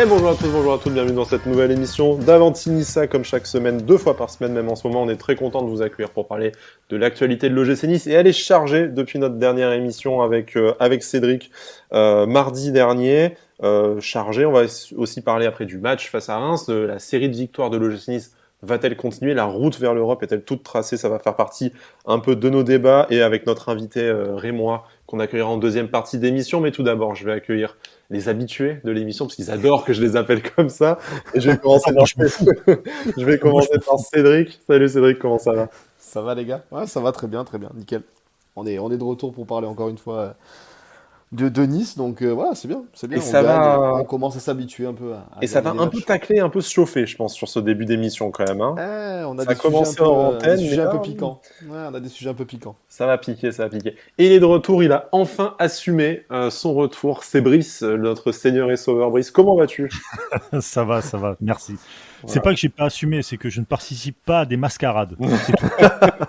Et bonjour à tous, bienvenue dans cette nouvelle émission d'Avanti-Niça, comme chaque semaine, 2 fois par semaine, même en ce moment, on est très content de vous accueillir pour parler de l'actualité de l'OGC Nice, et elle est chargée depuis notre dernière émission avec Cédric mardi dernier, chargée, on va aussi parler après du match face à Reims, de la série de victoires de l'OGC Nice. Va-t-elle continuer? La route vers l'Europe est-elle toute tracée? Ça va faire partie un peu de nos débats, et avec notre invité Rémois, qu'on accueillera en deuxième partie d'émission, mais tout d'abord, je vais accueillir les habitués de l'émission, parce qu'ils adorent que je les appelle comme ça. Et je vais commencer je vais commencer par Cédric. Salut Cédric, comment ça va? Ça va les gars? Ouais, ça va très bien, nickel. On est de retour pour parler encore une fois de Nice, donc voilà, c'est bien, Et on ça gagne, va, on commence à s'habituer un peu à et ça gagner va des un peu matchs. tacler, un peu se chauffer, je pense, sur ce début d'émission quand même, hein. On a Ça a des sujets commencé en des antenne, mais sujets un peu là, piquants. Ouais, on a des sujets un peu piquants. ça va piquer, ça va piquer. Et il est de retour, il a enfin assumé son retour. C'est Brice, notre seigneur et sauveur. Brice, comment vas-tu? Ça va, merci. C'est Voilà. pas que j'ai pas assumé, c'est que je ne participe pas à des mascarades. C'est tout.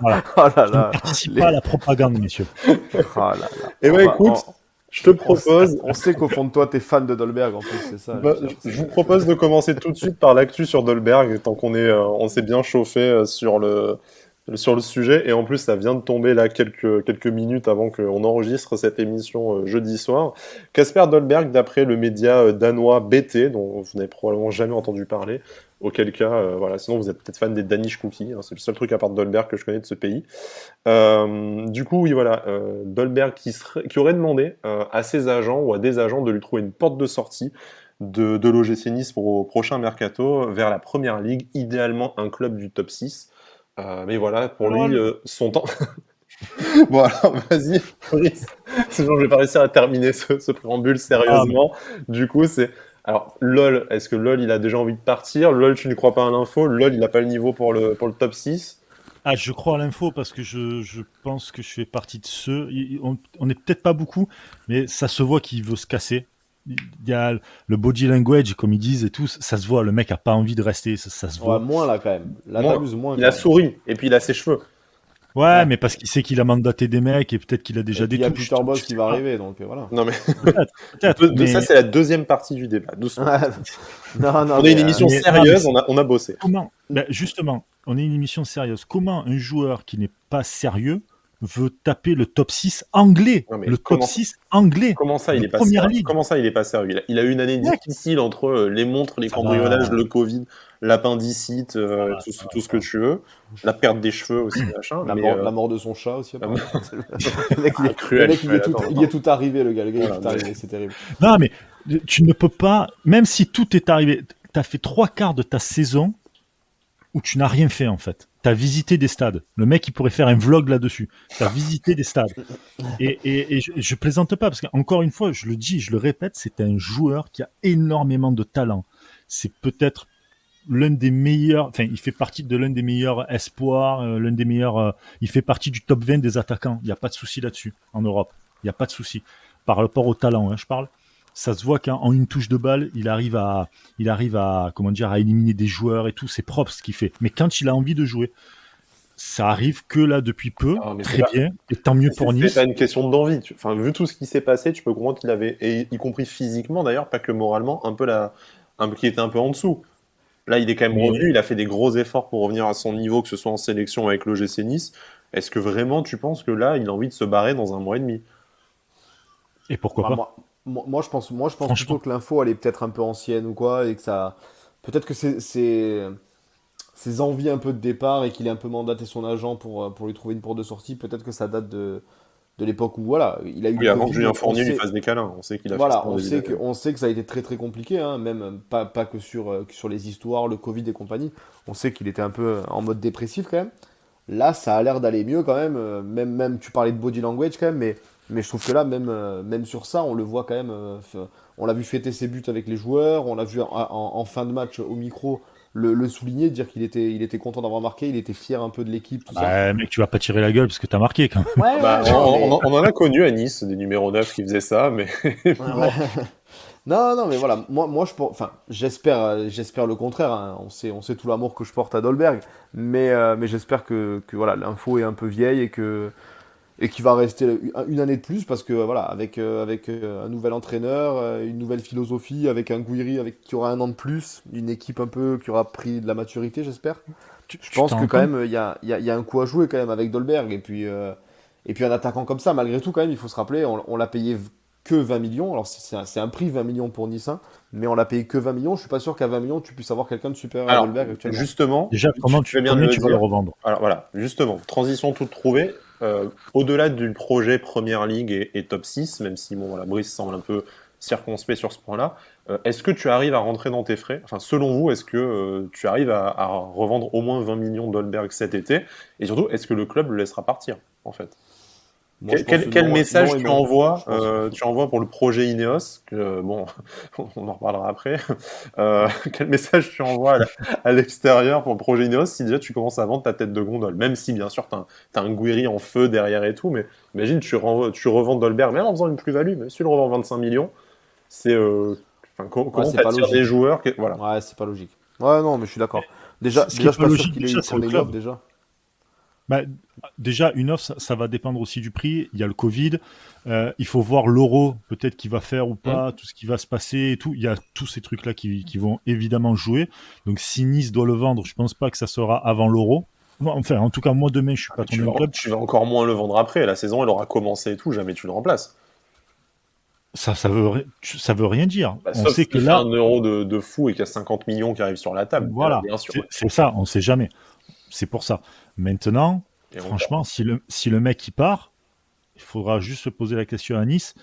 Voilà. Oh là Je ne là, participe les- pas à la propagande, messieurs. oh là là. Et ben écoute, je te propose, on sait qu'au fond de toi, t'es fan de Dolberg en plus, c'est ça. bah, je vous propose de commencer tout de suite par l'actu sur Dolberg, tant qu'on est, on s'est bien chauffé sur le sujet. Et en plus, ça vient de tomber là quelques minutes avant qu'on enregistre cette émission jeudi soir. Kasper Dolberg, d'après le média danois BT, dont vous n'avez probablement jamais entendu parler, auquel cas, voilà, sinon vous êtes peut-être fan des Danish Cookies, hein, c'est le seul truc à part Dolberg que je connais de ce pays. Du coup, oui, voilà, Dolberg qui aurait demandé à ses agents ou à des agents de lui trouver une porte de sortie de l'OGC Nice pour au prochain mercato vers la première ligue, idéalement un club du top 6. Mais voilà, pour lui, Lol. son temps. Bon, alors vas-y, Brice. Sinon, je vais pas réussir à terminer ce préambule sérieusement. Du coup, c'est. Alors, LOL, est-ce que LOL, il a déjà envie de partir? LOL, tu ne crois pas à l'info? LOL, il n'a pas le niveau pour le top 6? Ah, je crois à l'info parce que je pense que je fais partie de ceux. On est peut-être pas beaucoup, mais ça se voit qu'il veut se casser. Il y a le body language, comme ils disent et tout, ça se voit. Le mec a pas envie de rester, ça se Ouais, voit. moins là quand même. Là, Moi, t'abuses moins il quand a même. souri, et puis il a ses cheveux. Ouais, Ouais. mais parce qu'il sait qu'il a mandaté des mecs et peut-être qu'il a Et déjà puis des il y a touches. Peter Boss Je qui sais va pas. arriver, donc voilà. Non, mais Peut-être, ça, mais c'est la deuxième partie du débat. Doucement. Ouais. Non, non, On est mais une émission mais- sérieuse, non, on a bossé. comment justement, on est une émission sérieuse. Comment un joueur qui n'est pas sérieux veut taper le top 6 anglais? Non, mais Le top 6 anglais comment ça, il de est pas première sérieux? ligue. Comment ça, il est pas sérieux? Il a eu une année Mec, difficile entre les montres, les ça cambriolages, va, le Covid, l'appendicite, ça va, ça va, tout ce ça que va. tu veux, la perte des cheveux aussi, machin. la Mais mort, la mort de son chat aussi, la apparemment. mort- Le mec, Ah, cruel, cruel, attends, il y est tout arrivé, le gars. Le gars, il Voilà, est tout mais- arrivé, c'est terrible. Non, mais tu ne peux pas, même si tout est arrivé, tu as fait trois quarts de ta saison où tu n'as rien fait en fait. Tu as visité des stades. Le mec, il pourrait faire un vlog là-dessus. Tu as visité des stades. Et je plaisante pas, parce qu'encore une fois, je le dis, je le répète, c'est un joueur qui a énormément de talent. C'est peut-être l'un des meilleurs, enfin, il fait partie de l'un des meilleurs espoirs, l'un des meilleurs, il fait partie du top 20 des attaquants. Il n'y a pas de souci là-dessus, en Europe. Il n'y a pas de souci. Par rapport au talent, hein, je parle. Ça se voit qu'en une touche de balle, il arrive à, comment dire, à éliminer des joueurs et tout. C'est propre ce qu'il fait. Mais quand il a envie de jouer, ça arrive que là depuis peu, Ah, mais c'est très pas- bien, et tant mieux pour c'est Nice. pas une question d'envie. Enfin, vu tout ce qui s'est passé, tu peux comprendre qu'il avait, et y compris physiquement d'ailleurs, pas que moralement, qu'il était un peu en dessous. Là, il est quand même Mais revenu, il a fait des gros efforts pour revenir à son niveau, que ce soit en sélection avec l'OGC Nice. Est-ce que vraiment tu penses que là, il a envie de se barrer dans un mois et demi? et pourquoi Bah, pas? moi, je pense Franchement. plutôt que l'info, elle est peut-être un peu ancienne ou quoi, et que ça. Peut-être que ses envies un peu de départ et qu'il ait un peu mandaté son agent pour lui trouver une porte de sortie, peut-être que ça date de l'époque où, voilà, il a eu Oui, le avant que Covid, Julien on Fournier lui sait. fasse des câlins, on sait qu'il a fait Voilà, ça en début d'année. on sait que ça a été très très compliqué, hein, même pas que sur les histoires, le Covid et compagnie. On sait qu'il était un peu en mode dépressif quand même. Là, ça a l'air d'aller mieux quand même. Même tu parlais de body language quand même, mais je trouve que là, même sur ça, on le voit quand même. On l'a vu fêter ses buts avec les joueurs, on l'a vu en fin de match au micro le souligner, dire il était content d'avoir marqué, il était fier un peu de l'équipe, tout ça. Bah, mec, tu vas pas tirer la gueule parce que t'as marqué quand même. Ouais, Bah, ouais, non, mais- on en a connu à Nice, des numéros 9 qui faisaient ça, mais bon. Ouais. Non, non, mais voilà, enfin, j'espère le contraire, hein. On sait tout l'amour que je porte à Dolberg, mais j'espère que voilà, l'info est un peu vieille et qui va rester une année de plus parce que voilà, avec un nouvel entraîneur, une nouvelle philosophie, avec un Gouiri qui aura un an de plus, une équipe un peu qui aura pris de la maturité, j'espère. Je Tu pense t'en que rends quand compte? même il y a un coup à jouer quand même avec Dolberg et puis un attaquant comme ça, malgré tout quand même, il faut se rappeler, on l'a payé que 20 millions. Alors c'est un prix 20 millions pour Nice, hein, mais on l'a payé que 20 millions. Je suis pas sûr qu'à 20 millions tu puisses avoir quelqu'un de supérieur à Alors, Dolberg actuellement. justement, Déjà, tu fais bien de combien le tu vas le dire. revendre? Alors voilà, justement, transition toute trouvée. Au-delà du projet Première Ligue et top 6, même si bon, voilà, Brice semble un peu circonspect sur ce point-là, est-ce que tu arrives à rentrer dans tes frais? Enfin, selon vous, est-ce que tu arrives à revendre au moins 20 millions d'Holberg cet été? Et surtout, est-ce que le club le laissera partir, en fait? Moi je Quel, pense quel- que quel non, non message et tu non. envoies, Je pense. tu envoies pour le projet Ineos, que, bon, on en reparlera après. Quel message tu envoies à l'extérieur pour le projet Ineos si déjà tu commences à vendre ta tête de gondole, même si bien sûr t'as un Guiri en feu derrière et tout, mais imagine tu revends Dolberg, même en faisant une plus-value, même si tu le revends 25 millions, c'est enfin, Ouais, comment c'est pas t'attires des logique. joueurs voilà. Ouais, c'est pas logique. Ouais, non, mais je suis d'accord. Ce qui Déjà, est je suis pas pas sûr logique, déjà, c'est qu'on le ait une offre club. déjà. Bah, déjà, une offre, ça va dépendre aussi du prix. Il y a le Covid. Il faut voir l'euro, peut-être qu'il va faire ou Hum. pas, tout ce qui va se passer et tout. Il y a tous ces trucs-là qui vont évidemment jouer. Donc, si Nice doit le vendre, je pense pas que ça sera avant l'euro. Enfin, en tout cas, moi, demain, je suis Ah, mais patron d'un club. tu vas encore moins le vendre après, la saison elle aura commencé et tout, jamais tu le remplaces. Ça veut rien dire. Bah, On sauf sait que s'il fait là, un euro de fou et qu'il y a 50 millions qui arrivent sur la table, là, voilà, bien sûr. c'est ça, on sait jamais. C'est pour ça. Maintenant, Et encore. franchement, si le mec il part, il faudra juste se poser la question à Nice.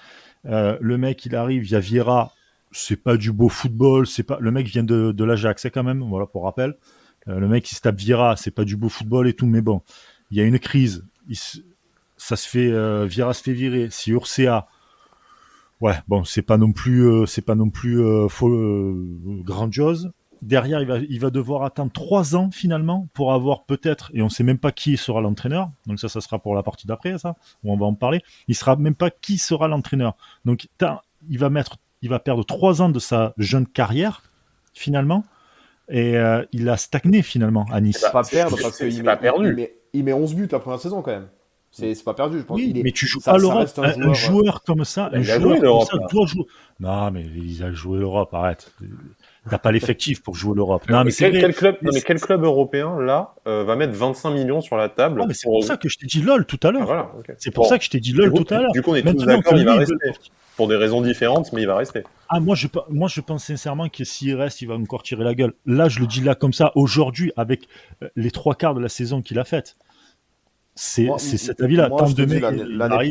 Le mec, il arrive, il y a Vieira, c'est pas du beau football, c'est pas. Le mec vient de l'Ajax, c'est quand même, voilà pour rappel. Le mec, il se tape Vieira, c'est pas du beau football et tout, mais bon, il y a une crise. Ça se fait, Vieira se fait virer. Si Urcea, ouais, bon, c'est pas non plus grandiose. Derrière, il va devoir attendre 3 ans finalement pour avoir peut-être, et on sait même pas qui sera l'entraîneur. Donc ça sera pour la partie d'après, ça, où on va en parler. Il sera même pas qui sera l'entraîneur. Donc il va perdre 3 ans de sa jeune carrière finalement, et il a stagné finalement à Nice. Pas perdre parce C'est qu'il pas perdu. il met 11 buts la première saison quand même. C'est pas perdu, je pense. Oui, mais tu joues pas Ça l'Europe. reste un Un joueur. joueur comme ça, Bah, il a joué l'Europe, là. doit jouer. Non, mais il a joué l'Europe, arrête. T'as pas l'effectif pour jouer l'Europe. Non, Alors, mais c'est vrai. non, mais quel club européen, là, va mettre 25 millions sur la Ah, table mais c'est pour... pour ça que je t'ai dit LOL tout à Ah, l'heure. voilà, ok. C'est pour Bon, ça que je t'ai dit LOL tout à l'heure. du coup, on est tous Maintenant que d'accord, il va lui, il rester. veut partir. Pour des raisons différentes, mais il va rester. Ah, moi, je pense sincèrement que s'il reste, il va encore tirer la gueule. Là, je le dis là comme ça, aujourd'hui, avec les 3 quarts de la saison qu'il a faite. C'est cet avis-là. Moi, Tant je te de dis, mecs, il arrive.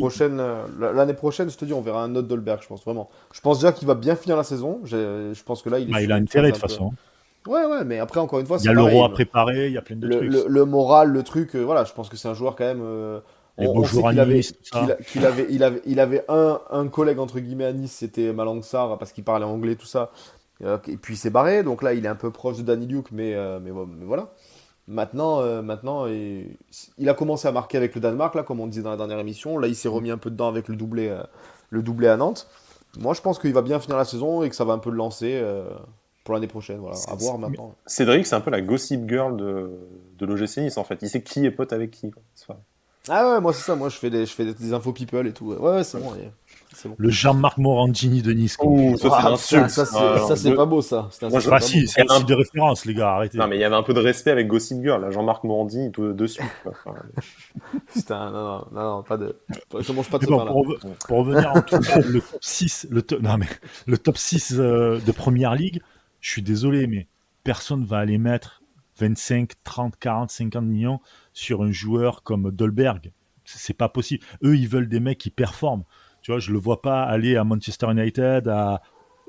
l'année prochaine, je te dis, on verra un autre Dolberg, je pense vraiment. Je pense déjà qu'il va bien finir la saison. Je pense que là, il est Bah, il sur a une intérêt phase de un toute peu. façon. Ouais, ouais, mais après, encore une fois, Il y a c'est l'Euro pareil. à préparer, il y a plein de trucs. Le moral, le truc, voilà, je pense que c'est un joueur quand même. Les beaux On sait jours à Nice, tout ça. qu'il avait un collègue entre guillemets à Nice, c'était Malang Sarr parce qu'il parlait anglais, tout ça. Et puis il s'est barré, donc là il est un peu proche de Danny Luke, mais voilà. Maintenant, il a commencé à marquer avec le Danemark, là, comme on disait dans la dernière émission. Là, il s'est remis un peu dedans avec le doublé à Nantes. Moi, je pense qu'il va bien finir la saison et que ça va un peu le lancer pour l'année prochaine. Voilà, à voir maintenant. Cédric, c'est un peu la gossip girl de l'OGC Nice, en fait. Il sait qui est pote avec qui, quoi. Ah ouais, moi c'est ça. Moi, je fais des infos people et tout. Ouais, c'est bon. C'est bon. Le Jean-Marc Morandini de Nice, quoi. Ouh, ça, c'est Ah, l'insulte. ça, c'est pas beau, ça. Moi, Bah si, c'est il y a un- aussi des références, les gars, arrêtez. Non, mais il y avait un peu de respect avec Gossip Girl, là. Jean-Marc Morandi, tout dessus, quoi. Enfin, Putain, non, pas de. Je mange pas de Mais ce bon, pain-là. pour revenir en tout cas, le top 6, non, mais le top 6 de Première Ligue, je suis désolé, mais personne va aller mettre 25, 30, 40, 50 millions sur un joueur comme Dolberg. C'est pas possible. Eux, ils veulent des mecs qui performent. Tu vois, je le vois pas aller à Manchester United, à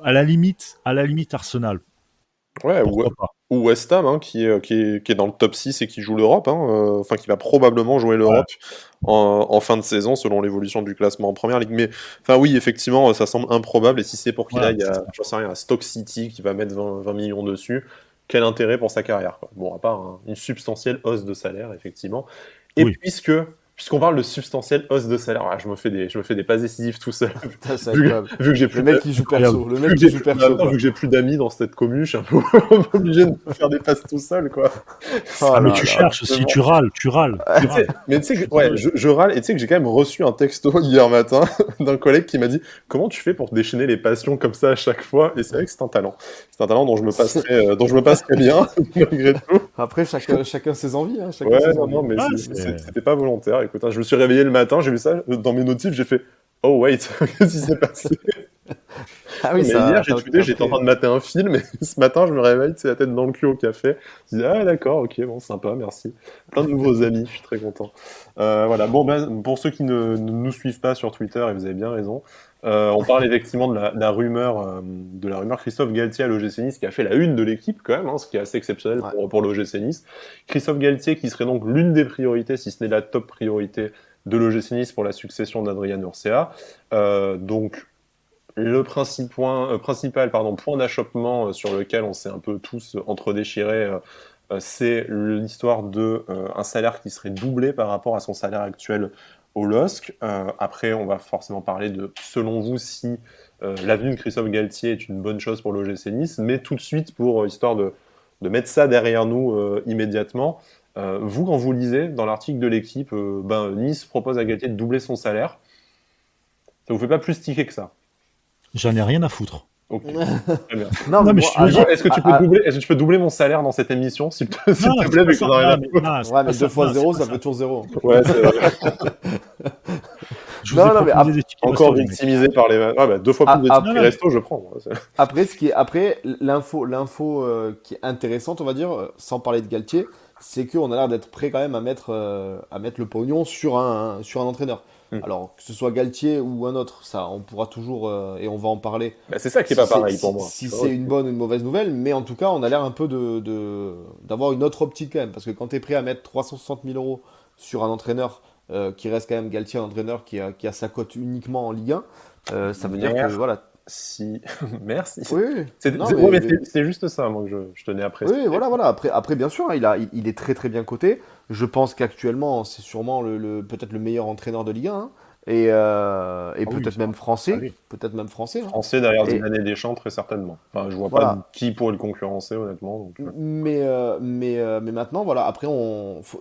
la limite Arsenal. ouais, Pourquoi pas? ou West Ham, hein, qui est dans le top 6 et qui joue l'Europe, hein, enfin, qui va probablement jouer Ouais. l'Europe en fin de saison, selon l'évolution du classement en Première Ligue. Mais, enfin, oui, effectivement, ça semble improbable. Et si c'est pour qu'il Voilà, aille c'est à, ça. j'en sais rien, à Stoke City, qui va mettre 20 millions dessus, quel intérêt pour sa carrière, quoi. Bon, à part une substantielle hausse de salaire, effectivement. Et Oui. puisque puisqu'on parle de substantielle hausse de salaire, je me fais des passes décisives tout seul. Putain, c'est Vu incroyable. que j'ai plus Le mec qui joue perso. Le mec vu que qui j'ai joue plus, perso, quoi. vu que j'ai plus d'amis dans cette commune, je suis un peu obligé de me faire des passes tout seul, quoi. Oh Ah, mais là tu là. cherches aussi, tu râles, tu râles. Tu râles. Mais tu sais que, ouais, je râle, et tu sais que j'ai quand même reçu un texto hier matin d'un collègue qui m'a dit comment tu fais pour te déchaîner les passions comme ça à chaque fois, et c'est vrai que c'est un talent. C'est un talent dont je me passerais bien, malgré tout. Après, chacun ses envies. Hein, chacun Ouais, ses non, envies. non, mais Ah, c'était pas volontaire. Écoute, hein, je me suis réveillé le matin, j'ai vu ça dans mes notifs, j'ai fait oh wait, qu'est-ce qui s'est passé? Ah oui, Mais ça. hier, j'ai tweeté, j'étais en train de mater un film, et ce matin, je me réveille, tu sais, la tête dans le cul au café. Je dis ah d'accord, ok, bon, sympa, merci. Plein de nouveaux amis, je suis très content. Voilà, bon, ben, pour ceux qui ne nous suivent pas sur Twitter, et vous avez bien raison, on parle effectivement de la rumeur Christophe Galtier à l'OGC Nice, qui a fait la une de l'équipe quand même, hein, ce qui est assez exceptionnel Ouais. pour l'OGC Nice. Christophe Galtier qui serait donc l'une des priorités, si ce n'est la top priorité de l'OGC Nice pour la succession d'Adrien Urcea. Donc le principal point d'achoppement sur lequel on s'est un peu tous entre-déchirés, c'est l'histoire de un salaire qui serait doublé par rapport à son salaire actuel au LOSC. Après, on va forcément parler de, selon vous, si l'avenue de Christophe Galtier est une bonne chose pour l'OGC Nice, mais tout de suite, pour histoire de mettre ça derrière nous immédiatement, vous, quand vous lisez dans l'article de l'équipe, Nice propose à Galtier de doubler son salaire, ça vous fait pas plus tiquer que ça? J'en ai rien à foutre. Ok, très bien. Non, Non, mais moi, je te le dis. Est-ce que tu peux doubler mon salaire dans cette émission, s'il te Non, plaît, vu c'est qu'on pas arrive ça. à... C'est ouais, pas mais ça. 2 fois Non, 0, c'est ça pas fait toujours 0. Ouais, c'est vrai. Je vous ai Non, non, mais proposé des tickets Encore resto, les mecs. victimisé par les... Ouais, bah, 2 fois plus de Ah, tickets non, resto, je prends. Moi. après, l'info qui est intéressante, on va dire, sans parler de Galtier, c'est qu'on a l'air d'être prêt quand même à mettre le pognon sur un entraîneur. Hmm. Alors, que ce soit Galtier ou un autre, ça, on pourra toujours, et on va en parler, Bah, c'est ça qui est si pas c'est pareil pour moi. si c'est une bonne ou une mauvaise nouvelle, mais en tout cas, on a l'air un peu d'avoir une autre optique quand même, parce que quand tu es prêt à mettre 360 000 euros sur un entraîneur qui reste quand même Galtier, un entraîneur qui a sa cote uniquement en Ligue 1, ça veut dire que, voilà. Si... Merci. Oui, oui. Non, Ouais, mais c'est juste ça, moi, que je tenais à préciser. oui, voilà, voilà. Après, bien sûr, hein, il est très très bien coté. Je pense qu'actuellement, c'est sûrement peut-être le meilleur entraîneur de Ligue 1, hein. Et Ah oui, peut-être ça. même français. Allez. Peut-être même français, hein. Français derrière Et Zidane et Deschamps, très certainement. Enfin, je vois pas voilà. qui pourrait le concurrencer, honnêtement. Donc, Mais maintenant, voilà, après,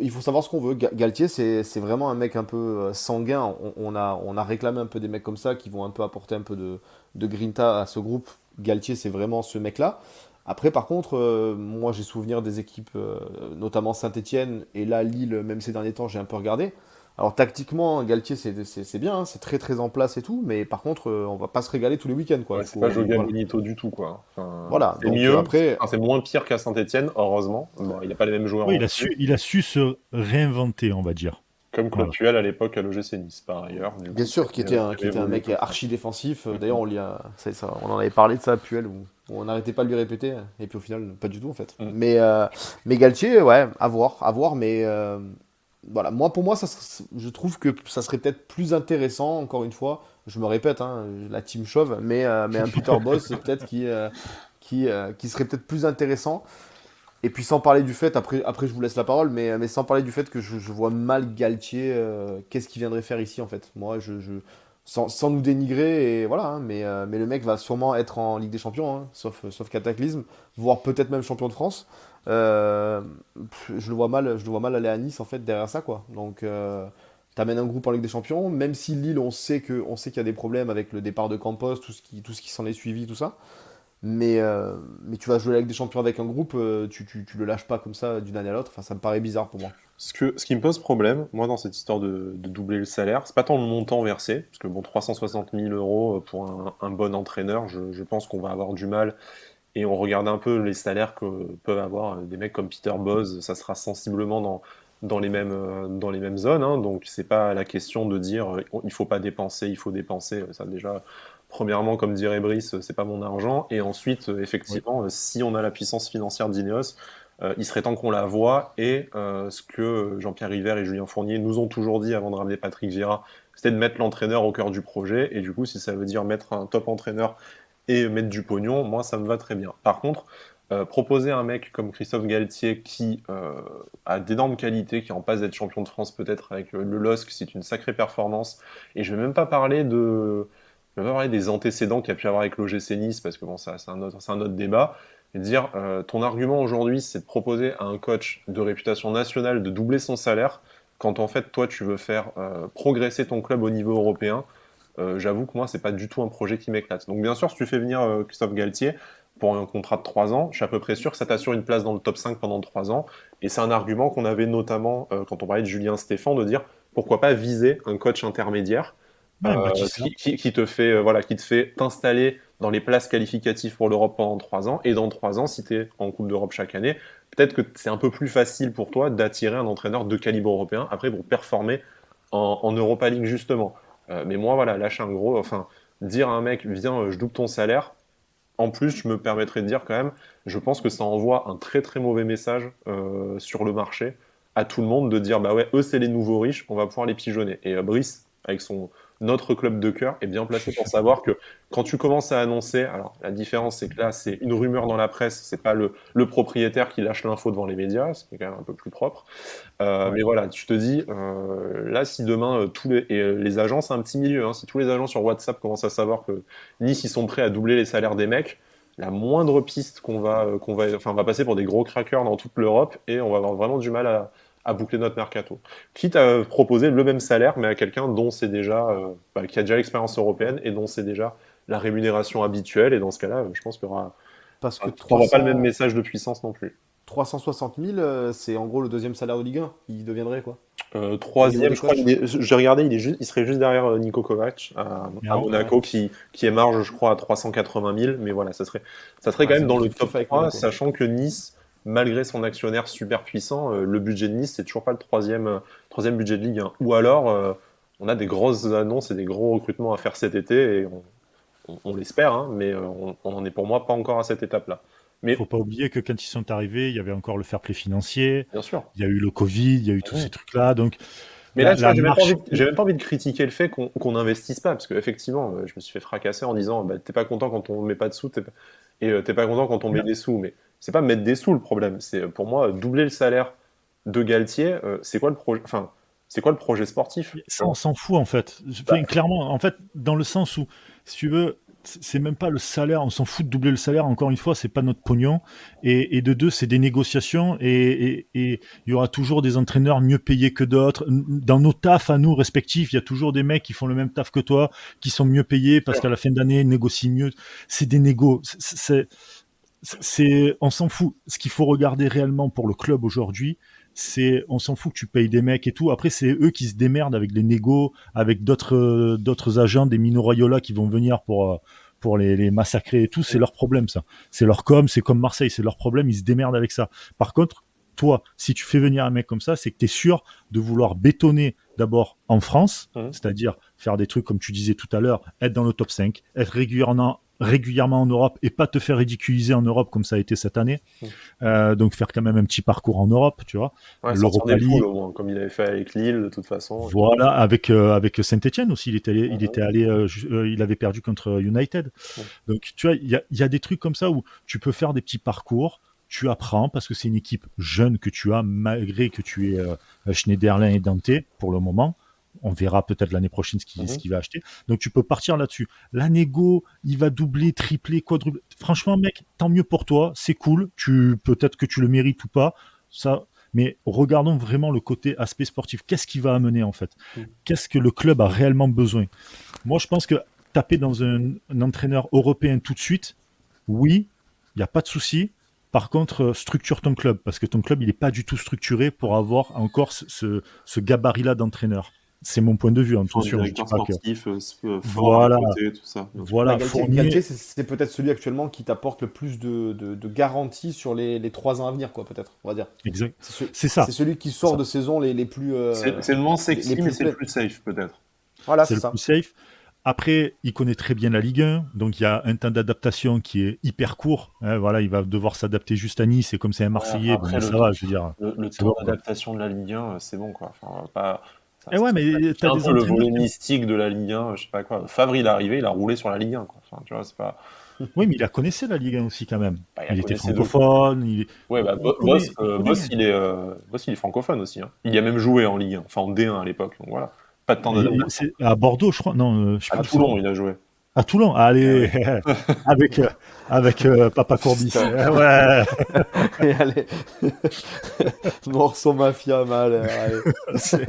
il faut savoir ce qu'on veut. Galtier, c'est vraiment un mec un peu sanguin. On a réclamé un peu des mecs comme ça qui vont un peu apporter un peu de grinta à ce groupe. Galtier, c'est vraiment ce mec-là. Après, par contre, moi, j'ai souvenir des équipes, notamment Saint-Étienne et là, Lille, même ces derniers temps, j'ai un peu regardé. Alors, tactiquement, Galtier, c'est bien, hein, c'est très très en place et tout, mais par contre, on va pas se régaler tous les week-ends, quoi. ouais, Il c'est pas faut, Joga voilà. Bonito du tout, quoi. Enfin, Voilà, c'est donc mieux, après, enfin, c'est moins pire qu'à Saint-Etienne, heureusement. Bon, il a pas les mêmes joueurs Oui, en plus, il a su se réinventer, on va dire. comme Claude Voilà. Puel à l'époque à l'OGC Nice, par ailleurs. Du bien coup, sûr, qui était qui avait un évolué mec comme ça. archi défensif. D'ailleurs, on en avait parlé de ça, Puel, où on n'arrêtait pas de lui répéter, et puis au final, pas du tout en fait. Mm. Mais Galtier, ouais, à voir, mais voilà, pour moi, je trouve que ça serait peut-être plus intéressant, encore une fois, je me répète, hein, la team chauve, mais un Peter Bosz, peut-être qui serait peut-être plus intéressant. Et puis sans parler du fait, après je vous laisse la parole, mais sans parler du fait que je vois mal Galtier, qu'est-ce qu'il viendrait faire ici en fait. Moi, sans nous dénigrer, et voilà, hein, mais le mec va sûrement être en Ligue des Champions, hein, sauf cataclysme, voire peut-être même champion de France. Euh, je le vois mal aller à Nice en fait derrière ça quoi. Donc t'amènes un groupe en Ligue des Champions, même si Lille on sait qu'il y a des problèmes avec le départ de Campos, tout ce qui s'en est suivi, tout ça. Mais tu vas jouer avec des champions avec un groupe, tu le lâches pas comme ça d'une année à l'autre. Enfin, ça me paraît bizarre pour moi. Ce qui me pose problème, moi, dans cette histoire de doubler le salaire, c'est pas tant le montant versé, parce que bon, 360 000 euros pour un bon entraîneur, je pense qu'on va avoir du mal. Et on regarde un peu les salaires que peuvent avoir des mecs comme Peter Bosz, ça sera sensiblement dans les mêmes zones, hein. Donc c'est pas la question de dire il faut pas dépenser, il faut dépenser. Ça déjà, premièrement, comme dirait Brice, c'est pas mon argent. Et ensuite, Oui. effectivement, si on a la puissance financière d'Ineos, il serait temps qu'on la voie. Et ce que Jean-Pierre River et Julien Fournier nous ont toujours dit avant de ramener Patrick Vieira, c'était de mettre l'entraîneur au cœur du projet. Et du coup, si ça veut dire mettre un top entraîneur et mettre du pognon, moi ça me va très bien. Par contre, proposer un mec comme Christophe Galtier qui a d'énormes qualités, qui est en passe d'être champion de France peut-être avec le LOSC, c'est une sacrée performance. Et je vais même pas parler je vais pas parler des antécédents qu'il y a pu avoir avec l'OGC Nice, parce que bon, ça c'est un autre débat. Et dire, ton argument aujourd'hui, c'est de proposer à un coach de réputation nationale de doubler son salaire, quand en fait toi tu veux faire progresser ton club au niveau européen. J'avoue que moi, c'est pas du tout un projet qui m'éclate. Donc, bien sûr, si tu fais venir Christophe Galtier pour un contrat de 3 ans, je suis à peu près sûr que ça t'assure une place dans le top 5 pendant 3 ans. Et c'est un argument qu'on avait notamment quand on parlait de Julien Stéphan, de dire pourquoi pas viser un coach intermédiaire Ouais, Baptiste. qui te fait qui te fait t'installer dans les places qualificatives pour l'Europe pendant 3 ans. Et dans 3 ans, si tu es en Coupe d'Europe chaque année, peut-être que c'est un peu plus facile pour toi d'attirer un entraîneur de calibre européen après pour performer en Europa League justement. Mais moi, voilà, lâcher un gros, enfin, dire à un mec, viens, je double ton salaire. En plus, je me permettrais de dire quand même, je pense que ça envoie un très très mauvais message sur le marché à tout le monde de dire, bah ouais, eux c'est les nouveaux riches, on va pouvoir les pigeonner. Et Brice, avec son notre club de cœur, est bien placé pour savoir que quand tu commences à annoncer, alors la différence c'est que là c'est une rumeur dans la presse, c'est pas le propriétaire qui lâche l'info devant les médias, ce qui est quand même un peu plus propre. Ouais. Mais voilà, tu te dis, là, si demain, les agents, c'est un petit milieu, hein, si tous les agents sur WhatsApp commencent à savoir que Nice, ils sont prêts à doubler les salaires des mecs, la moindre piste enfin, on va passer pour des gros crackers dans toute l'Europe et on va avoir vraiment du mal à boucler notre mercato. Quitte à proposer le même salaire, mais à quelqu'un dont c'est déjà, qui a déjà l'expérience européenne et dont c'est déjà la rémunération habituelle. Et dans ce cas-là, je pense qu'il y aura, Parce que tu n'envoies pas le même 300, message de puissance non plus. 360 000, c'est en gros le deuxième salaire de Ligue 1. Il deviendrait quoi? Au niveau Troisième, des je crois, coachs? j'ai regardé, il serait juste derrière Niko Kovac à Ah ouais. Monaco, qui est marge, je crois, à 380 000. Mais voilà, ça serait Ouais, quand c'est même dans du le top kiff-kiff avec 3, Monaco. sachant que Nice, malgré son actionnaire super puissant, le budget de Nice, c'est toujours pas le troisième budget de Ligue 1. Ou alors, on a des grosses annonces et des gros recrutements à faire cet été, et on l'espère, hein, mais on en est pour moi pas encore à cette étape-là. Mais Faut pas oublier que quand ils sont arrivés, il y avait encore le fair play financier, bien sûr. il y a eu le Covid, il y a eu tous ces trucs-là. Donc, Mais là, tu vois, la marche. j'ai même pas envie de critiquer le fait qu'on n'investisse pas, parce qu'effectivement, je me suis fait fracasser en disant, bah, t'es pas content quand on met pas de sous, t'es pas content quand on met des sous, mais c'est pas mettre des sous le problème, c'est pour moi doubler le salaire de Galtier, c'est quoi le projet, enfin, c'est quoi le projet sportif, tu Ça, on vois. s'en fout en fait. Bah, Enfin, clairement, en fait, dans le sens où, si tu veux, c'est même pas le salaire, on s'en fout de doubler le salaire, encore une fois, c'est pas notre pognon. Et de deux, c'est des négociations et il y aura toujours des entraîneurs mieux payés que d'autres. Dans nos tafs à nous respectifs, il y a toujours des mecs qui font le même taf que toi, qui sont mieux payés parce qu'à la fin d'année, ils négocient mieux. C'est des négos. On s'en fout. Ce qu'il faut regarder réellement pour le club aujourd'hui, on s'en fout que tu payes des mecs et tout. Après, c'est eux qui se démerdent avec les négos, avec d'autres agents, des Mino Raiola qui vont venir pour les massacrer et tout. C'est leur problème, ça. C'est leur com, c'est comme Marseille, c'est leur problème. Ils se démerdent avec ça. Par contre, toi, si tu fais venir un mec comme ça, c'est que tu es sûr de vouloir bétonner d'abord en France, mhm. c'est-à-dire faire des trucs comme tu disais tout à l'heure, être dans le top 5, être régulièrement en Europe et pas te faire ridiculiser en Europe comme ça a été cette année. Donc faire quand même un petit parcours en Europe, tu vois. Ouais, sortir L'Europa des poules League, au moins, comme il avait fait avec Lille de toute façon. voilà, avec Saint-Etienne aussi, il Mhm. était allé, il avait perdu contre United. Mhm. Donc tu vois, il y a des trucs comme ça où tu peux faire des petits parcours, tu apprends parce que c'est une équipe jeune que tu as, malgré que tu es Schneiderlin et Dante pour le moment. On verra peut-être l'année prochaine ce Mhm. qu'il va acheter. Donc tu peux partir là-dessus. La négo, il va doubler, tripler, quadrupler. Franchement, mec, tant mieux pour toi, c'est cool. Peut-être que tu le mérites ou pas. Ça, mais regardons vraiment le côté aspect sportif. Qu'est-ce qui va amener en fait? Mhm. Qu'est-ce que le club a réellement besoin? Moi, je pense que taper dans un entraîneur européen tout de suite, oui, il n'y a pas de souci. Par contre, structure ton club, parce que ton club, il n'est pas du tout structuré pour avoir encore ce gabarit-là d'entraîneur. C'est mon point de vue, Faut un attention, je dis directeur pas que. sportif fort à Voilà, côté, tout ça, bien sûr. Bah, voilà, Galtier, Fournier, c'est peut-être celui actuellement qui t'apporte le plus de garanties sur les 3 ans à venir, quoi, peut-être, on va dire. exact. C'est C'est c'est ça, celui qui c'est sort ça. de saison les plus, C'est le moins les sexy, mais plus c'est le pleines. plus safe, peut-être. Voilà, C'est c'est le plus ça. safe. Après, il connaît très bien la Ligue 1, donc il y a un temps d'adaptation qui est hyper court. Hein, voilà, il va devoir s'adapter juste à Nice, et comme c'est un Ouais, Marseillais, bon, après, ben, ça va, je veux dire, le c'est temps bon, quoi. d'adaptation de la Ligue 1, c'est bon, quoi. Enfin, on va pas, Et ouais, mais sacrifier t'as un des peu le entraîneurs volet qui. mystique de la Ligue 1, je sais pas quoi. Favre, il est arrivé, il a roulé sur la Ligue 1, quoi. Enfin, tu vois, c'est pas. Oui, mais il la connaissait la Ligue 1 aussi quand même. Bah, il la Il était connaissait de francophone, Ouais, bah, il connaît, il Boss, connaît. il est francophone aussi, hein. Il y a même joué en Ligue 1, enfin en D1 à l'époque, donc voilà. Pas de temps Et d'adaptation. c'est à Bordeaux, je crois. Non, je sais À plus où c'est. Toulon, il a joué. À Toulon. Eh Allez, oui. avec Papa Courbis. Putain. Ouais. Et allez, morceau mafia mal. Allez. C'est-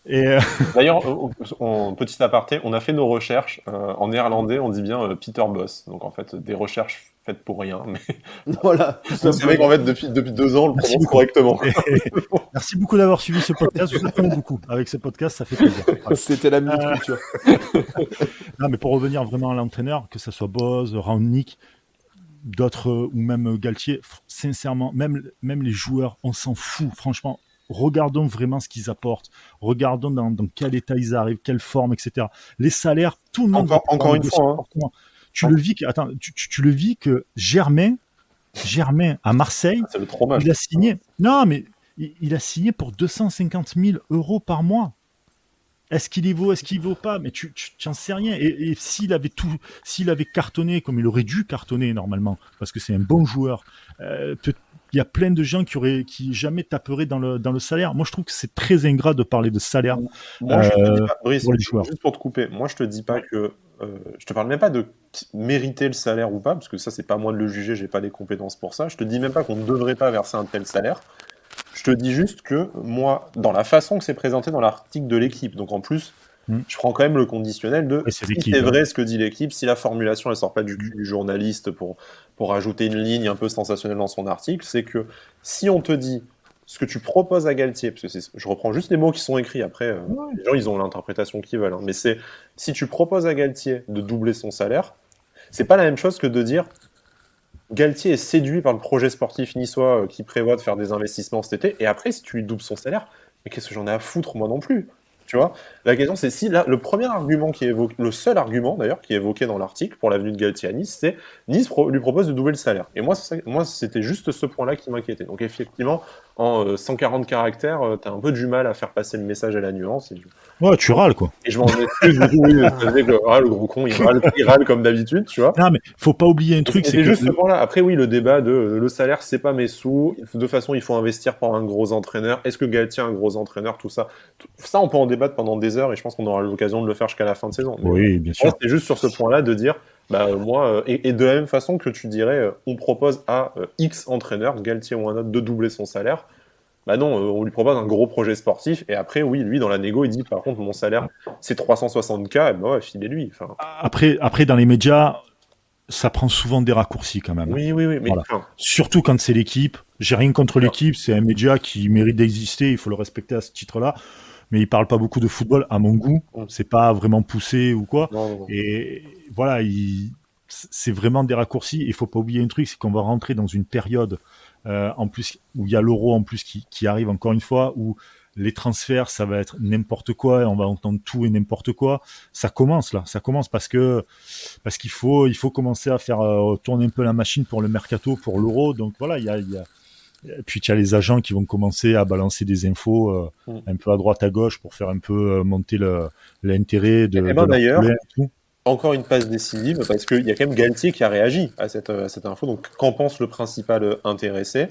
Et D'ailleurs, petit aparté, on a fait nos recherches. En néerlandais, on dit bien Peter Boss. Donc en fait, des recherches faites pour rien. Mais Voilà, tout vous savez qu'en simplement. fait, depuis 2 ans, on le merci prononce beaucoup. correctement. Merci beaucoup d'avoir suivi ce podcast. Vous apprenez beaucoup avec ce podcast, ça fait plaisir. Voilà. C'était la minute Euh, culture. non, mais pour revenir vraiment à l'entraîneur, que ce soit Boz, Rangnick, d'autres ou même Galtier, sincèrement, même les joueurs, on s'en fout. Franchement, regardons vraiment ce qu'ils apportent. Regardons dans quel état ils arrivent, quelle forme, etc. Les salaires, tout le monde va pouvoir Encore une négocier fois, hein. n'importe comment. Tu le vis que Germain à Marseille, C'est le trauma. il a signé. Non, mais il a signé pour 250 000 euros par mois. Est-ce qu'il y vaut, est-ce qu'il y vaut pas? Mais tu n'en sais rien. Et s'il avait cartonné comme il aurait dû cartonner normalement, parce que c'est un bon joueur, il y a plein de gens qui jamais taperaient dans le salaire. Moi, je trouve que c'est très ingrat de parler de salaire Moi, je te dis pas, Brice, pour les joueurs. juste pour te couper, moi, je te dis pas que. Je te parle même pas de mériter le salaire ou pas, parce que ça, c'est pas moi de le juger, j'ai pas les compétences pour ça. Je te dis même pas qu'on ne devrait pas verser un tel salaire. Je te dis juste que moi, dans la façon que c'est présenté dans l'article de l'équipe, donc en plus, je prends quand même le conditionnel de Ouais, c'est si l'équipe, c'est hein. vrai ce que dit l'équipe, si la formulation elle sort pas du cul du journaliste pour ajouter une ligne un peu sensationnelle dans son article, c'est que si on te dit ce que tu proposes à Galtier, parce que je reprends juste les mots qui sont écrits, après les gens ils ont l'interprétation qu'ils veulent, hein, mais c'est si tu proposes à Galtier de doubler son salaire, c'est pas la même chose que de dire Galtier est séduit par le projet sportif niçois qui prévoit de faire des investissements cet été, et après, si tu lui doubles son salaire, mais qu'est-ce que j'en ai à foutre, moi non plus? Tu vois? La question, c'est si là, le premier argument qui est évoqué, le seul argument d'ailleurs qui est évoqué dans l'article pour l'avenue de Galtier à Nice, c'est Nice lui propose de doubler le salaire. Et moi, moi c'était juste ce point-là qui m'inquiétait. Donc effectivement, en 140 caractères, t'as un peu du mal à faire passer le message à la nuance. Ouais, tu râles, quoi. Et je m'en excuse, du coup, oui, c'est-à-dire que le gros con, il râle comme d'habitude, tu vois. Non, mais faut pas oublier un truc, c'est C'est que juste ce point-là. Après, oui, le débat de le salaire, c'est pas mes sous. De toute façon, il faut investir pour un gros entraîneur. Est-ce que Galtier est un gros entraîneur? Tout ça. Ça, on peut en débattre pendant des heures et je pense qu'on aura l'occasion de le faire jusqu'à la fin de saison. Mais oui, bien moi, sûr. c'est juste sur ce point-là de dire, bah, moi, et de la même façon que tu dirais, on propose à X entraîneur, Galtier ou un autre, de doubler son salaire. Bah non, on lui propose un gros projet sportif et après, oui, lui, dans la négo, il dit, par contre, mon salaire, c'est 360K, et bah ouais, filez-lui. Enfin, Après, dans les médias, ça prend souvent des raccourcis quand même. oui, oui, oui, mais Voilà. enfin, Surtout quand c'est l'équipe. J'ai rien contre Sûr. l'équipe, c'est un média qui mérite d'exister, il faut le respecter à ce titre-là. Mais il parle pas beaucoup de football, à mon goût. Mm. C'est pas vraiment poussé ou quoi. non, non, non. Et voilà, c'est vraiment des raccourcis. Il faut pas oublier un truc, c'est qu'on va rentrer dans une période en plus où il y a l'euro en plus qui arrive encore une fois, où les transferts, ça va être n'importe quoi, et on va entendre tout et n'importe quoi. Ça commence là, ça commence parce qu'il faut commencer à faire tourner un peu la machine pour le mercato, pour l'euro. Donc voilà, puis il y a les agents qui vont commencer à balancer des infos un peu à droite à gauche pour faire un peu monter l'intérêt de ben leur d'ailleurs, poulain et tout. encore une passe décisive, parce qu'il y a quand même Galtier qui a réagi à cette info. Donc, qu'en pense le principal intéressé?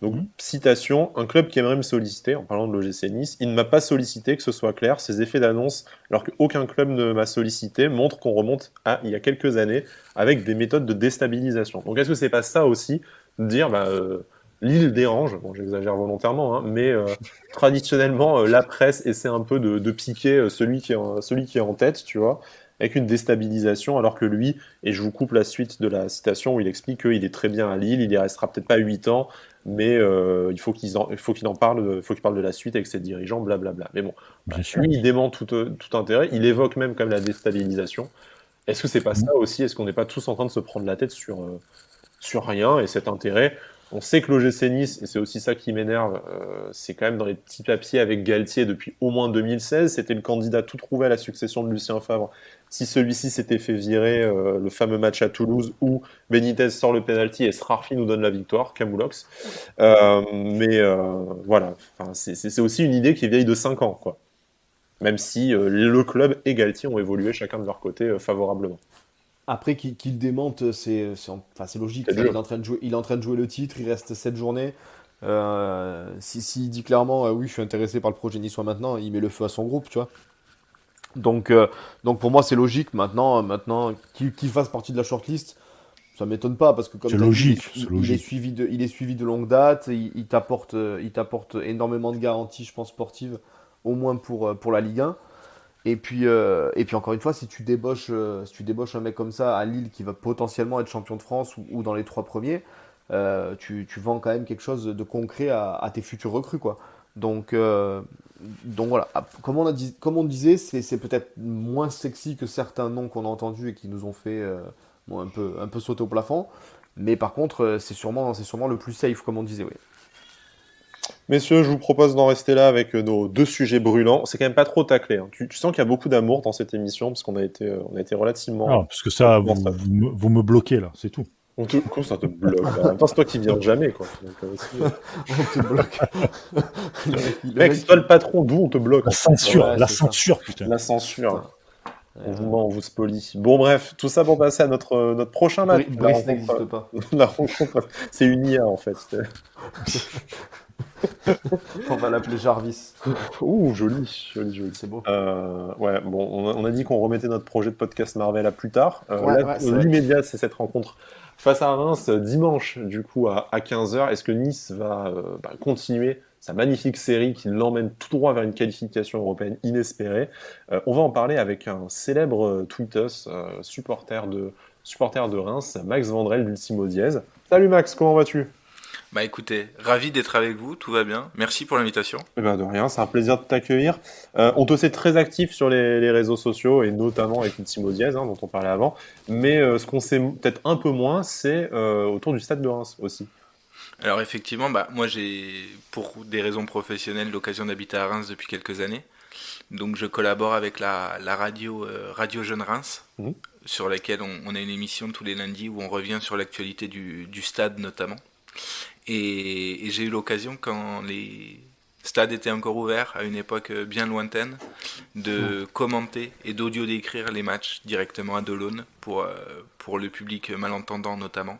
Donc, citation, un club qui aimerait me solliciter, en parlant de l'OGC Nice, il ne m'a pas sollicité, que ce soit clair, ces effets d'annonce, alors qu'aucun club ne m'a sollicité, montrent qu'on remonte à il y a quelques années, avec des méthodes de déstabilisation. Donc, est-ce que c'est pas ça aussi, de dire, bah, Lille dérange, bon, j'exagère volontairement, hein, mais traditionnellement, la presse essaie un peu de piquer celui qui est en tête, tu vois, avec une déstabilisation, alors que lui, et je vous coupe la suite de la citation où il explique qu'il est très bien à Lille, il y restera peut-être pas 8 ans, mais il faut qu'il en parle, faut qu'il parle de la suite avec ses dirigeants, blablabla. Mais bon, Bien sûr. lui, il dément tout intérêt, il évoque même comme la déstabilisation. Est-ce que c'est pas ça aussi? Est-ce qu'on n'est pas tous en train de se prendre la tête sur rien et cet intérêt? On sait que l'OGC Nice, et c'est aussi ça qui m'énerve, c'est quand même dans les petits papiers avec Galtier depuis au moins 2016. C'était le candidat tout trouvé à la succession de Lucien Favre. Si celui-ci s'était fait virer, le fameux match à Toulouse où Benitez sort le penalty et Srarfi nous donne la victoire, Camoulox. Mais voilà, enfin, c'est aussi une idée qui est vieille de 5 ans, quoi. Même si le club et Galtier ont évolué chacun de leur côté favorablement. Après qu'il démente, c'est logique. C'est Enfin, dur. il est en train de jouer le titre, il reste 7 journées. S'il dit clairement, oui, je suis intéressé par le projet niçois maintenant, il met le feu à son groupe, tu vois. Donc, euh, donc pour moi, c'est logique. Maintenant qu'il fasse partie de la shortlist, ça m'étonne pas parce que comme C'est tu as dit, logique, c'est logique. il est suivi de longue date. Il t'apporte énormément de garanties, je pense, sportives, au moins pour la Ligue 1. Et puis encore une fois, si tu débauches un mec comme ça à Lille qui va potentiellement être champion de France ou dans les 3 premiers, tu vends quand même quelque chose de concret à tes futurs recrues, quoi. Donc, euh, donc voilà, comme on disait, c'est peut-être moins sexy que certains noms qu'on a entendus et qui nous ont fait bon, un peu sauter au plafond. Mais par contre, c'est sûrement le plus safe, comme on disait, oui. Messieurs, je vous propose d'en rester là avec nos 2 sujets brûlants. C'est quand même pas trop taclé, hein. Tu sens qu'il y a beaucoup d'amour dans cette émission parce on a été Ah, relativement, parce que ça, ça. vous me bloquez là, c'est tout. Comment ça te bloque là. En même temps, c'est toi qui viens jamais, quoi. Donc, On te bloque. Mec, c'est toi le patron, d'où on te bloque en fait. Ouais, La c'est ça. censure, putain. La censure. Putain. On vous ment, on vous spolie. Bon, bref, tout ça pour passer à notre prochain match. La Brice n'existe rencontre, pas. la rencontre, c'est une IA en fait. On va l'appeler Jarvis. Ouh, joli, joli, joli. C'est beau. Ouais, bon, on a dit qu'on remettait notre projet de podcast Marvel à plus tard. Ouais, Là, ouais, c'est vrai. l'immédiat, c'est cette rencontre face à Reims dimanche, du coup, à 15h. Est-ce que Nice va continuer sa magnifique série qui l'emmène tout droit vers une qualification européenne inespérée? On va en parler avec un célèbre tweetos, supporter de Reims, Max Vandrel d'Ultimo Diez. Salut Max, comment vas-tu? Bah écoutez, ravi d'être avec vous, tout va bien. Merci pour l'invitation. Eh ben, de rien, c'est un plaisir de t'accueillir. On te sait très actif sur les réseaux sociaux et notamment avec Ultimo Diaz, dont on parlait avant. Mais ce qu'on sait peut-être un peu moins, c'est autour du stade de Reims aussi. Alors effectivement, bah moi j'ai, pour des raisons professionnelles, l'occasion d'habiter à Reims depuis quelques années. Donc je collabore avec la radio Radio Jeune Reims, Mhm. sur laquelle on a une émission tous les lundis où on revient sur l'actualité du stade notamment. Et j'ai eu l'occasion, quand les stades étaient encore ouverts, à une époque bien lointaine, de commenter et d'audio décrire les matchs directement à Delaune pour le public malentendant notamment.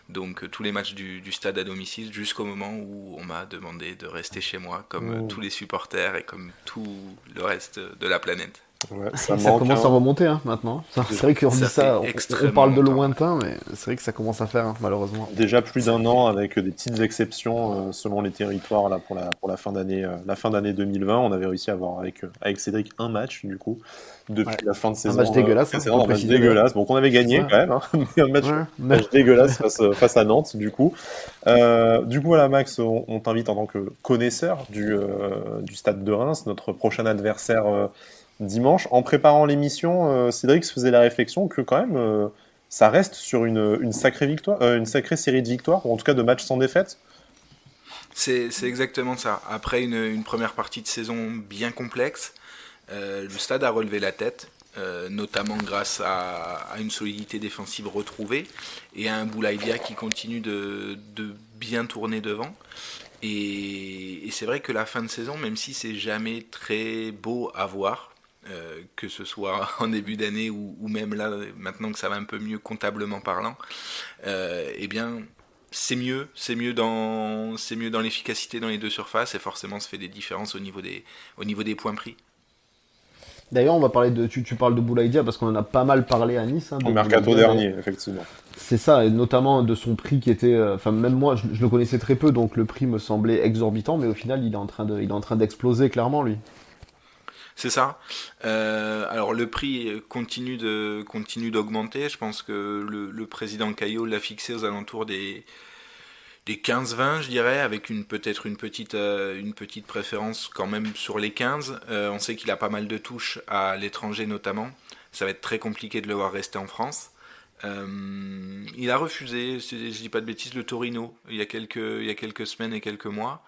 Donc tous les matchs du stade à domicile jusqu'au moment où on m'a demandé de rester chez moi comme Oh. tous les supporters et comme tout le reste de la planète. Ouais, ça Ça manque, commence à hein. remonter, hein, maintenant. C'est vrai qu'on dit Ça ça, fait on extrêmement parle de longtemps. lointain, mais c'est vrai que ça commence à faire, hein, malheureusement. Déjà plus d'un an avec des petites exceptions selon les territoires là, pour la fin d'année 2020. On avait réussi à avoir avec Cédric un match du coup Ouais. depuis la fin de Un saison match dégueulasse, hein, précédente, faut un match préciser d'ailleurs. dégueulasse. Bon, qu'on avait gagné Ouais. quand même, hein, mais un match, Ouais, mais... match dégueulasse face à Nantes du coup. Voilà Max, on t'invite en tant que connaisseur du stade de Reims, notre prochain adversaire dimanche. En préparant l'émission, Cédric se faisait la réflexion que quand même ça reste sur une sacrée victoire, une sacrée série de victoires, ou en tout cas de matchs sans défaite. C'est exactement ça. Après une première partie de saison bien complexe, le stade a relevé la tête, notamment grâce à une solidité défensive retrouvée et à un Boulaïdia qui continue de bien tourner devant. Et c'est vrai que la fin de saison, même si c'est jamais très beau à voir, que ce soit en début d'année ou même là, maintenant que ça va un peu mieux comptablement parlant, eh bien, c'est mieux dans l'efficacité dans les deux surfaces et forcément ça fait des différences au niveau des points pris. D'ailleurs, on va parler de. Tu parles de Boulaïdia parce qu'on en a pas mal parlé à Nice, hein, Au de mercato Boulaïdia. dernier, effectivement. C'est ça, et notamment de son prix qui était. Enfin, même moi, je le connaissais très peu, donc le prix me semblait exorbitant, mais au final, il est en train d'exploser clairement, lui. C'est ça. Alors le prix continue d'augmenter. Je pense que le président Caillot l'a fixé aux alentours des 15-20, je dirais, avec peut-être une petite préférence quand même sur les 15. On sait qu'il a pas mal de touches à l'étranger notamment. Ça va être très compliqué de le voir rester en France. Il a refusé, je dis pas de bêtises, le Torino il y a quelques semaines et quelques mois.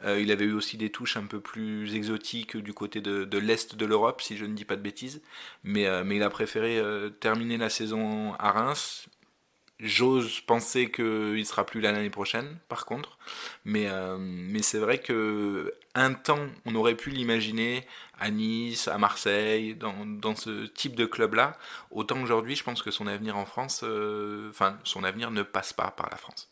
Il avait eu aussi des touches un peu plus exotiques du côté de l'Est de l'Europe, si je ne dis pas de bêtises. Mais il a préféré terminer la saison à Reims. J'ose penser qu'il sera plus là l'année prochaine, par contre. Mais c'est vrai que un temps, on aurait pu l'imaginer à Nice, à Marseille, dans ce type de club-là. Autant aujourd'hui, je pense que son avenir en France, enfin, son avenir ne passe pas par la France.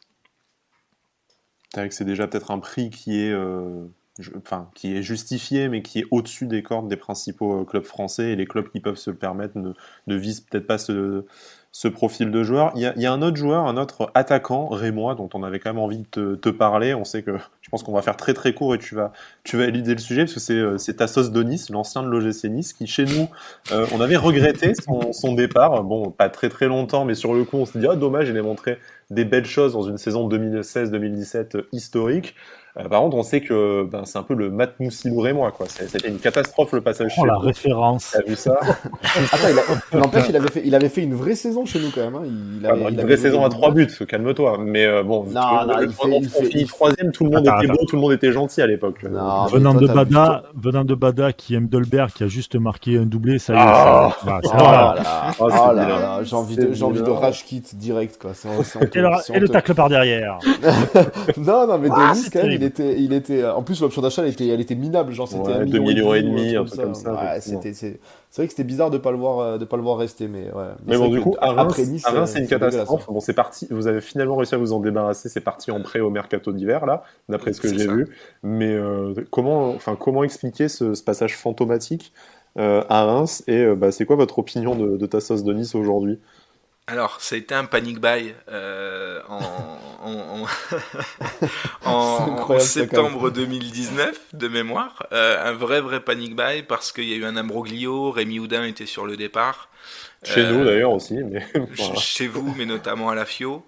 C'est vrai que c'est déjà peut-être un prix qui est justifié, mais qui est au-dessus des cordes des principaux clubs français, et les clubs qui peuvent se le permettre ne visent peut-être pas ce profil de joueur. Il y a un autre joueur, un autre attaquant, Rémois, dont on avait quand même envie de te parler. On sait que je pense qu'on va faire très très court et tu vas éluder le sujet, parce que c'est Tassos Donis, l'ancien de l'OGC Nice, qui chez nous, on avait regretté son départ. Bon, pas très très longtemps, mais sur le coup, on s'est dit, ah dommage, il a montré des belles choses dans une saison 2016-2017 historique. Par contre, on sait que c'est un peu le Matt Moussilou Rémois, quoi. C'était une catastrophe le passage Oh, chez la nous. référence. T'as vu ça? Attends, n'empêche, il avait fait une vraie saison chez nous quand même. Hein. Une vraie saison à 3 buts, calme-toi. Mais bon, Non, non, on finit troisième, tout le monde était beau, tout le monde était gentil à l'époque. Non, Venant mais toi, de Bada, qui aime Dolberg, qui a juste marqué un doublé, ça y est. Ah. Oh là là, j'ai envie de vilain. rage kit direct, quoi. Et le tacle par derrière. Non, mais Denis, c'est quand même, terrible. il était, en plus, l'option d'achat, elle était minable, genre, c'était Ouais, 1,5 2,5 millions, un truc truc comme ça, Ouais, effectivement. c'est vrai que c'était bizarre de pas le voir rester, mais ouais. Mais c'est bon, vrai du que coup, à Reims, après Nice, c'est une dégueulasse, catastrophe. Bon, c'est parti. Vous avez finalement réussi à vous en débarrasser. C'est parti en prêt au mercato d'hiver, là, d'après ce que C'est j'ai ça. vu. Mais comment expliquer ce passage fantomatique à Reims? Et c'est quoi votre opinion de Tassos de Nice aujourd'hui? Alors, ça a été un panic buy en, C'est en incroyable, ça, quand même. septembre 2019, de mémoire. Un vrai panic buy parce qu'il y a eu un imbroglio. Rémi Houdin était sur le départ. Chez nous, d'ailleurs, aussi. Mais voilà. Chez vous, mais notamment à la FIO.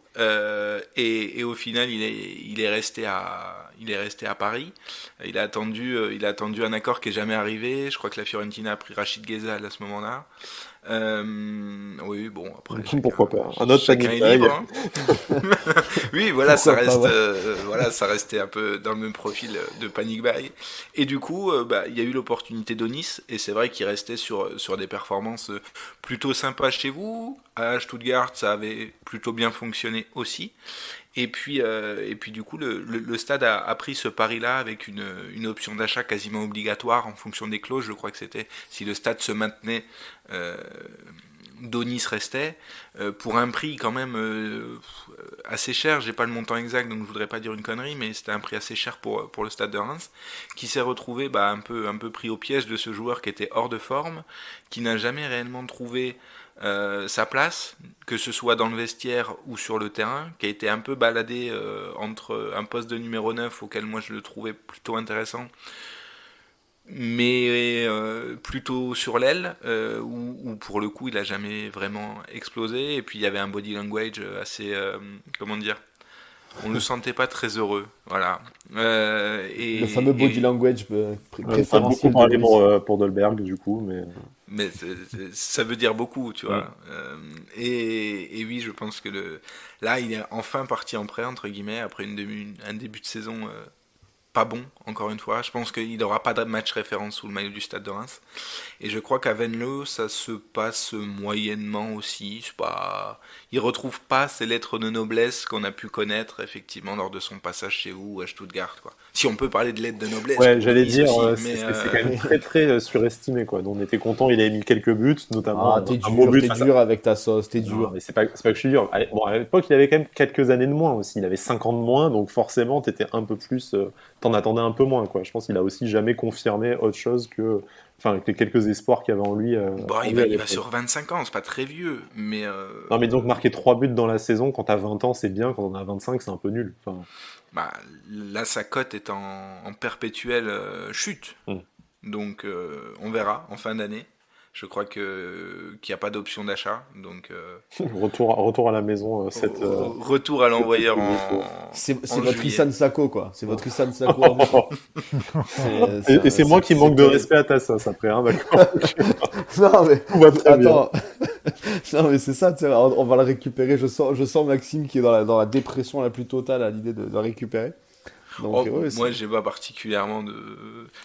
Et au final, il est resté à Paris. Il a attendu un accord qui est jamais arrivé. Je crois que la Fiorentina a pris Rachid Ghezal à ce moment-là. Oui, bon, après, Pourquoi pas? Un autre chacun panic est buy. libre. Hein. Oui, voilà, ça Pourquoi pas, reste, ouais. voilà, ça restait un peu dans le même profil de panic buy. Et du coup, il y a eu l'opportunité d'Onis, et c'est vrai qu'il restait sur des performances plutôt sympas chez vous. À Stuttgart, ça avait plutôt bien fonctionné aussi. Et puis du coup, le stade a pris ce pari-là avec une option d'achat quasiment obligatoire en fonction des clauses. Je crois que c'était si le stade se maintenait, euh, Donis restait pour un prix quand même assez cher. J'ai pas le montant exact, donc je voudrais pas dire une connerie, mais c'était un prix assez cher pour le stade de Reims, qui s'est retrouvé un peu pris au piège de ce joueur qui était hors de forme, qui n'a jamais réellement trouvé sa place, que ce soit dans le vestiaire ou sur le terrain, qui a été un peu baladé entre un poste de numéro 9 auquel moi je le trouvais plutôt intéressant, mais plutôt sur l'aile, où pour le coup il a jamais vraiment explosé, et puis il y avait un body language assez, comment dire, on le sentait pas très heureux, voilà. Le fameux body language Ça a beaucoup préférentiel de parlé Denis. pour Dolberg, du coup. Mais ça veut dire beaucoup, tu vois. Mm. Et oui, je pense que là, il est enfin parti en prêt, entre guillemets, après un début de saison pas bon, encore une fois. Je pense qu'il n'aura pas de match référence sous le maillot du Stade de Reims. Et je crois qu'à Venlo, ça se passe moyennement aussi. Il retrouve pas ces lettres de noblesse qu'on a pu connaître, effectivement, lors de son passage chez vous à Stuttgart, quoi. Si on peut parler de lettres de noblesse. Ouais, pour j'allais Nice dire, aussi, c'est quand même très très surestimé, quoi. Donc, on était content, il avait mis quelques buts, notamment Ah, t'es un beau but. dur avec ta sauce, t'es Non, dur. mais c'est pas que je suis dur. Bon, à l'époque, il avait quand même quelques années de moins aussi. Il avait 5 ans de moins, donc forcément, t'étais un peu plus, t'en attendais un peu moins, quoi. Je pense qu'il a aussi jamais confirmé autre chose que les quelques espoirs qu'il y avait en lui. bon, En il lui à va l'époque. sur 25 ans, c'est pas très vieux, mais Non, mais donc marquer 3 buts dans la saison quand t'as 20 ans, c'est bien. Quand on a 25, c'est un peu nul. Enfin, là, sa cote est en perpétuelle chute. Mm. Donc, on verra en fin d'année. Je crois qu'il n'y a pas d'option d'achat. Donc, retour à la maison. retour à l'envoyeur C'est en votre juillet. Isan Sako, quoi. C'est votre Isan Sako à vous. Et c'est moi qui manque de respect à ta sauce après, hein, d'accord. Non, mais Tout va très bien. attends. Non, mais c'est ça, tu sais, on va le récupérer. Je sens Maxime qui est dans la dépression la plus totale à l'idée de le récupérer. Donc, ouais, Moi, j'ai pas particulièrement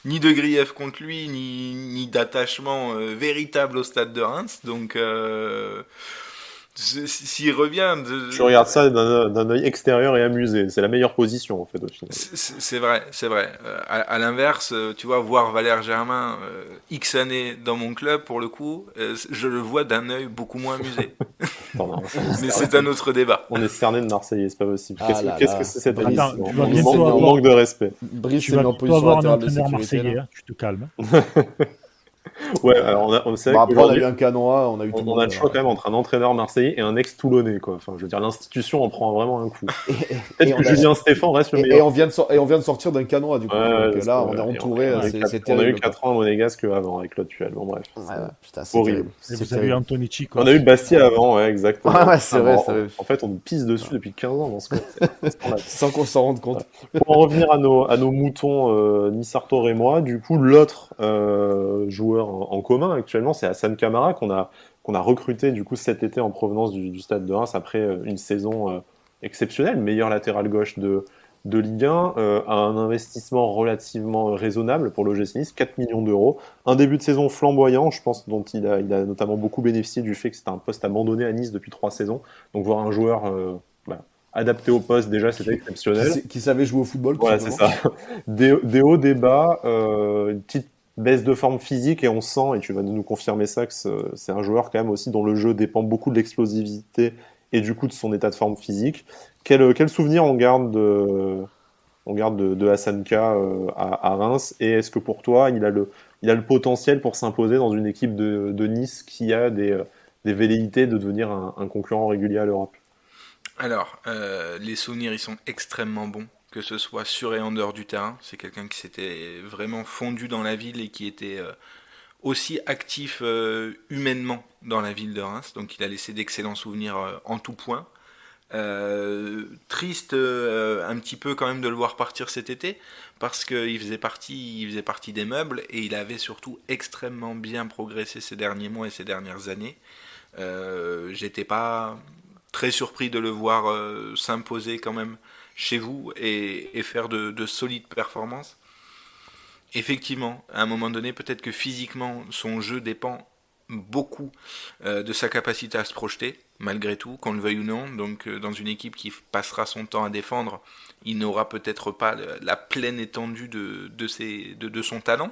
ni de grief contre lui, ni d'attachement véritable au stade de Reims. Donc, S'il revient, Tu regardes ça d'un œil extérieur et amusé. C'est la meilleure position, en fait, au final. c'est vrai, c'est vrai. À l'inverse, tu vois, voir Valère Germain X années dans mon club, pour le coup, je le vois d'un œil beaucoup moins amusé. Attends, non, Mais c'est un autre débat. on est cerné de Marseillais, c'est pas possible. Ah là Qu'est-ce là. que c'est cette Brice, Attends, émission? tu vas On bientôt manque, on avoir- manque de respect. Brice Tu s'est vas mis en bientôt position avoir un latérale de entraîneur sécurité. marseillais, Là. hein, tu te calmes. Ouais, alors on sait Bon, après, on a qu'aujourd'hui, eu un Canois, on a eu tout le on monde. a le choix quand même entre un entraîneur marseillais et un ex-toulonnais, quoi. Enfin, je veux dire, l'institution en prend vraiment un coup. Peut-être Et que on a- Julien Stéphane reste le et meilleur. on vient de sortir d'un Canois, du coup. Donc Parce là, que, on est et entouré, on a eu c'est on a eu terrible. 4 ans à Monégasque avant avec Claude Puel. Bon, bref. Ouais, C'est ouais, putain, c'est horrible. terrible. Et C'est vous avez eu terrible. Anthony Chico. On a eu Bastia avant, ouais, exactement. Ouais, ouais, c'est vrai, bon, c'est vrai. en fait, on nous pisse dessus depuis 15 ans dans ce club. C'est scandaleux. Sans qu'on s'en rende compte. Pour en revenir à nos moutons Nissartor et moi, du coup, l'autre joueur en commun actuellement, c'est Hassan Camara qu'on a recruté du coup cet été en provenance du Stade de Reims après une saison exceptionnelle, meilleur latéral gauche de Ligue 1, à un investissement relativement raisonnable pour l'OGC Nice, 4 millions d'euros. Un début de saison flamboyant, je pense, dont il a notamment beaucoup bénéficié du fait que c'était un poste abandonné à Nice depuis 3 saisons. Donc voir un joueur voilà, adapté au poste, déjà, c'était exceptionnel. Qui savait jouer au football, tout Voilà, c'est simplement. ça. Des hauts, des bas, une petite baisse de forme physique et on sent, et tu vas nous confirmer ça, que c'est un joueur quand même aussi dont le jeu dépend beaucoup de l'explosivité et du coup de son état de forme physique. Quel souvenir on garde de Hassan K à Reims et est-ce que pour toi il a le potentiel pour s'imposer dans une équipe de Nice qui a des velléités de devenir un concurrent régulier à l'Europe? Alors, les souvenirs, ils sont extrêmement bons, que ce soit sur et en dehors du terrain. C'est quelqu'un qui s'était vraiment fondu dans la ville et qui était aussi actif humainement dans la ville de Reims. Donc, il a laissé d'excellents souvenirs en tout point. Triste un petit peu quand même de le voir partir cet été parce qu'il il faisait partie des meubles et il avait surtout extrêmement bien progressé ces derniers mois et ces dernières années. J'étais pas très surpris de le voir s'imposer quand même chez vous et faire de solides performances. Effectivement, à un moment donné, peut-être que physiquement, son jeu dépend beaucoup de sa capacité à se projeter, malgré tout, qu'on le veuille ou non. Donc, dans une équipe qui passera son temps à défendre, il n'aura peut-être pas la pleine étendue de son talent.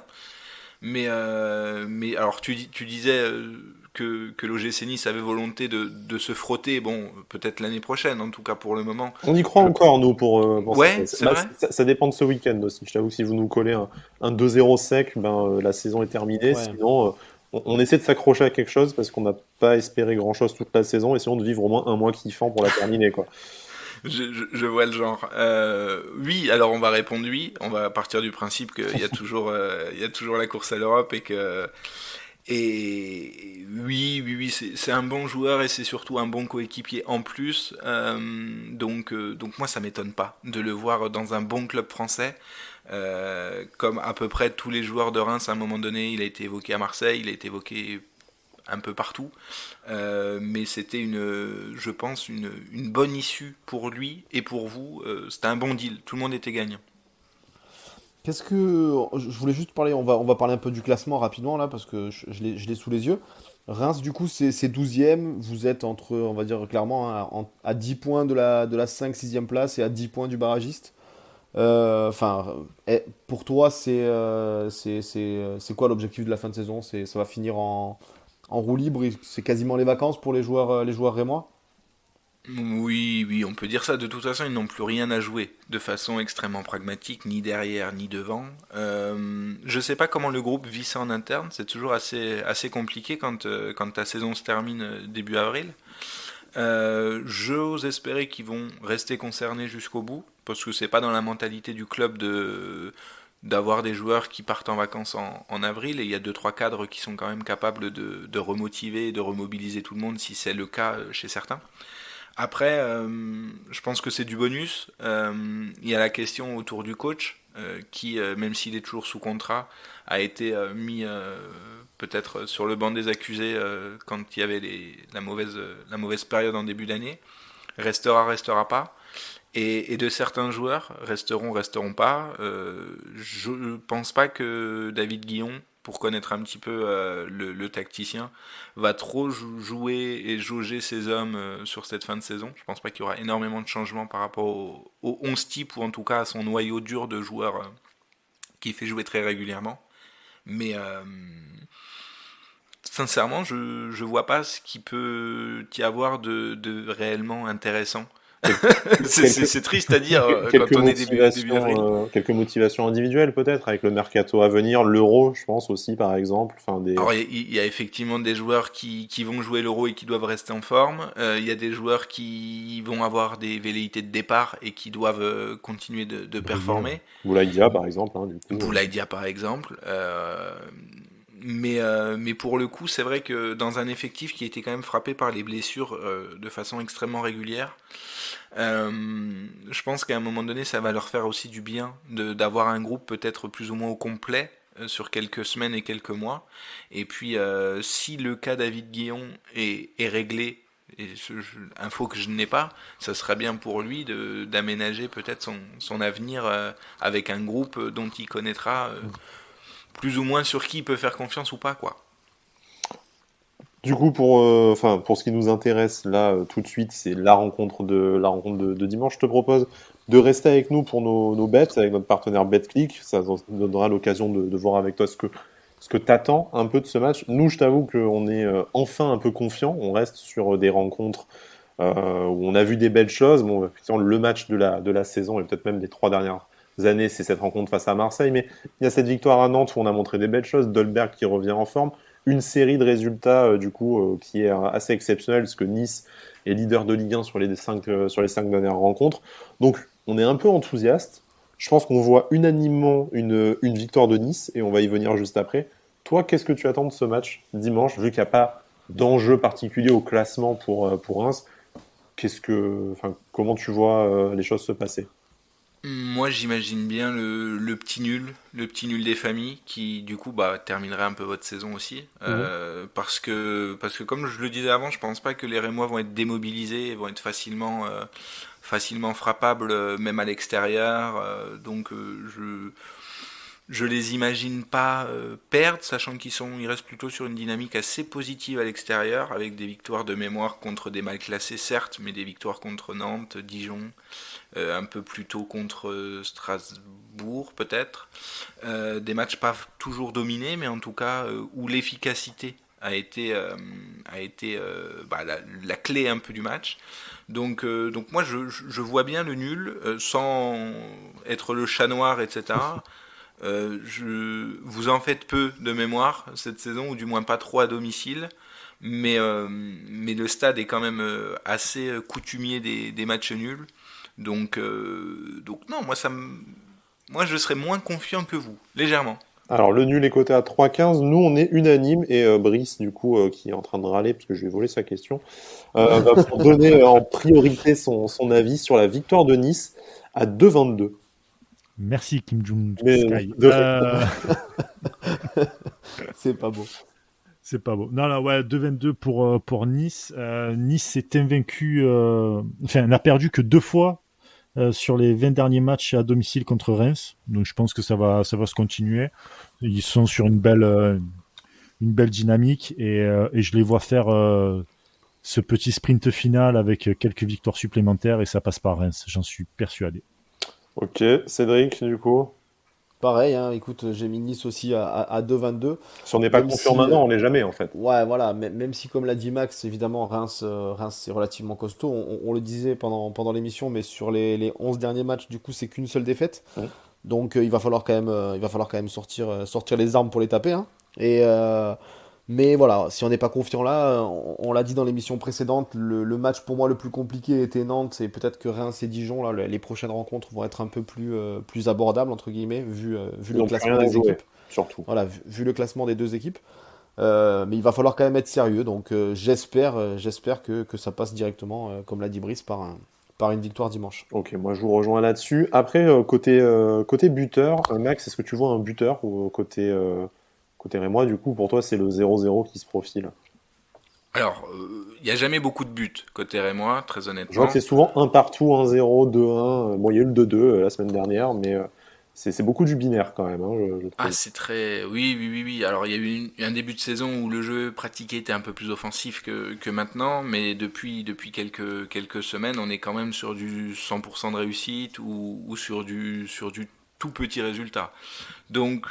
Mais alors, tu disais que l'OGC Nice avait volonté de se frotter, bon, peut-être l'année prochaine, en tout cas pour le moment. On y croit encore, nous, pour Ouais, c'est vrai. ça dépend de ce week-end aussi. Je t'avoue que si vous nous collez un 2-0 sec, la saison est terminée. Ouais. Sinon, on essaie de s'accrocher à quelque chose parce qu'on n'a pas espéré grand-chose toute la saison. Essayons de vivre au moins un mois kiffant pour la terminer, quoi. Je vois le genre. Oui, alors on va répondre oui. On va partir du principe qu'il y a toujours, il y a toujours la course à l'Europe et oui, c'est un bon joueur et c'est surtout un bon coéquipier en plus. Donc moi, ça m'étonne pas de le voir dans un bon club français. Comme à peu près tous les joueurs de Reims, à un moment donné, il a été évoqué à Marseille, il a été évoqué un peu partout. Mais c'était je pense, une bonne issue pour lui et pour vous. C'était un bon deal. Tout le monde était gagnant. Qu'est-ce que. Je voulais juste parler, on va parler un peu du classement rapidement là, parce que je l'ai sous les yeux. Reims, du coup, c'est 12e. Vous êtes entre, on va dire clairement, hein, à 10 points de la 5-6e place et à 10 points du barragiste. Enfin, pour toi, c'est quoi l'objectif de la fin de saison? Ça va finir en roue libre et c'est quasiment les vacances pour les joueurs rémois? Oui, on peut dire ça. De toute façon, ils n'ont plus rien à jouer de façon extrêmement pragmatique, ni derrière, ni devant. Je sais pas comment le groupe vit ça en interne. C'est toujours assez compliqué quand ta saison se termine début avril. J'ose espérer qu'ils vont rester concernés jusqu'au bout, parce que c'est pas dans la mentalité du club d'avoir des joueurs qui partent en vacances en avril, et il y a deux trois cadres qui sont quand même capables de remotiver et de remobiliser tout le monde si c'est le cas chez certains. Après, je pense que c'est du bonus. Il y a la question autour du coach, qui, même s'il est toujours sous contrat, a été mis peut-être sur le banc des accusés quand il y avait la mauvaise période en début d'année. Restera pas. Et de certains joueurs, resteront pas. Je pense pas que David Guillon pour connaître un petit peu le tacticien, va trop jouer et jauger ses hommes sur cette fin de saison. Je pense pas qu'il y aura énormément de changements par rapport au 11 type, ou en tout cas à son noyau dur de joueurs qui fait jouer très régulièrement. Mais sincèrement, je vois pas ce qui peut y avoir de réellement intéressant. C'est triste à dire quand on est début avril. Quelques motivations individuelles peut-être avec le mercato à venir, l'Euro, je pense aussi par exemple. Enfin, Alors il y a effectivement des joueurs qui vont jouer l'Euro et qui doivent rester en forme. Il y a des joueurs qui vont avoir des velléités de départ et qui doivent continuer de performer. Boulaye Dia par exemple. Hein, du coup. Boulaye Dia par exemple. Mais pour le coup, c'est vrai que dans un effectif qui a été quand même frappé par les blessures de façon extrêmement régulière, je pense qu'à un moment donné, ça va leur faire aussi du bien d'avoir un groupe peut-être plus ou moins au complet sur quelques semaines et quelques mois. Et puis, si le cas David Guillon est réglé, et info que je n'ai pas, ça serait bien pour lui d'aménager peut-être son avenir avec un groupe dont il connaîtra plus ou moins sur qui il peut faire confiance ou pas, quoi. Du coup, pour ce qui nous intéresse là tout de suite, c'est la rencontre de dimanche. Je te propose de rester avec nous pour nos bets, avec notre partenaire BetClick. Ça nous donnera l'occasion de voir avec toi ce que t'attends un peu de ce match. Nous, je t'avoue qu'on est enfin un peu confiant. On reste sur des rencontres où on a vu des belles choses. Bon, effectivement, le match de la saison et peut-être même des 3 dernières années, c'est cette rencontre face à Marseille. Mais il y a cette victoire à Nantes où on a montré des belles choses. Dolberg qui revient en forme. Une série de résultats qui est assez exceptionnelle parce que Nice est leader de Ligue 1 sur les 5 dernières rencontres. Donc on est un peu enthousiaste. Je pense qu'on voit unanimement une victoire de Nice et on va y venir juste après. Toi, qu'est-ce que tu attends de ce match dimanche, vu qu'il n'y a pas d'enjeu particulier au classement pour Reims? Comment tu vois les choses se passer? Moi, j'imagine bien le petit nul des familles, qui du coup terminerait un peu votre saison aussi, parce que comme je le disais avant, je pense pas que les Rémois vont être démobilisés, et vont être facilement frappables, même à l'extérieur. Donc je les imagine pas perdre, sachant ils restent plutôt sur une dynamique assez positive à l'extérieur, avec des victoires de mémoire contre des mal classés certes, mais des victoires contre Nantes, Dijon, un peu plus tôt contre Strasbourg peut-être. Des matchs pas toujours dominés, mais en tout cas où l'efficacité a été la clé un peu du match. Donc moi je vois bien le nul, sans être le chat noir, etc. Vous en faites peu de mémoire cette saison, ou du moins pas trop à domicile. Mais le stade est quand même assez coutumier des matchs nuls. Donc non, moi je serais moins confiant que vous, légèrement. Alors le nul est coté à 3,15. Nous on est unanime et Brice du coup qui est en train de râler parce que je lui ai volé sa question va pour donner en priorité son avis sur la victoire de Nice à 2,22. Merci Kim Mais Jong-Sky. C'est pas beau. C'est pas beau. Non, là, ouais, 2-22 pour Nice. Nice s'est invaincu, n'a perdu que 2 fois sur les 20 derniers matchs à domicile contre Reims. Donc je pense que ça va se continuer. Ils sont sur une belle dynamique et je les vois faire ce petit sprint final avec quelques victoires supplémentaires et ça passe par Reims. J'en suis persuadé. Ok, Cédric du coup. Pareil, hein, écoute, j'ai mis Nice aussi à 2,22. Si on n'est pas Même confiant si, maintenant, on l'est jamais en fait. ouais, voilà, même si, comme l'a dit Max, évidemment, Reims c'est relativement costaud. On le disait pendant l'émission, mais sur les 11 derniers matchs, du coup, c'est qu'une seule défaite. Ouais. Donc, il va falloir quand même sortir les armes pour les taper, hein. Mais voilà, si on n'est pas confiant là, on l'a dit dans l'émission précédente, le match pour moi le plus compliqué était Nantes, et peut-être que Reims et Dijon, là, les prochaines rencontres vont être un peu plus abordables, entre guillemets, vu Ils le n'ont plus classement rien à des jouer, équipes. surtout. Voilà, vu le classement des deux équipes. Mais il va falloir quand même être sérieux, donc j'espère que ça passe directement, comme l'a dit Brice, par une victoire dimanche. Ok, moi je vous rejoins là-dessus. Après, côté buteur, Max, est-ce que tu vois un buteur ou côté Rémois, du coup, pour toi, c'est le 0-0 qui se profile? Alors, il n'y a jamais beaucoup de buts côté Rémois, très Je vois honnêtement. que c'est souvent un partout, 1-0, 2-1. Bon, il y a eu le 2-2 la semaine dernière, mais c'est beaucoup du binaire quand même, hein, je Ah, trouve. c'est très. Oui, oui, oui, oui. Alors, il y a eu un début de saison où le jeu pratiqué était un peu plus offensif que maintenant, mais depuis quelques semaines, on est quand même sur du 100% de réussite ou sur du tout petit résultat. Donc,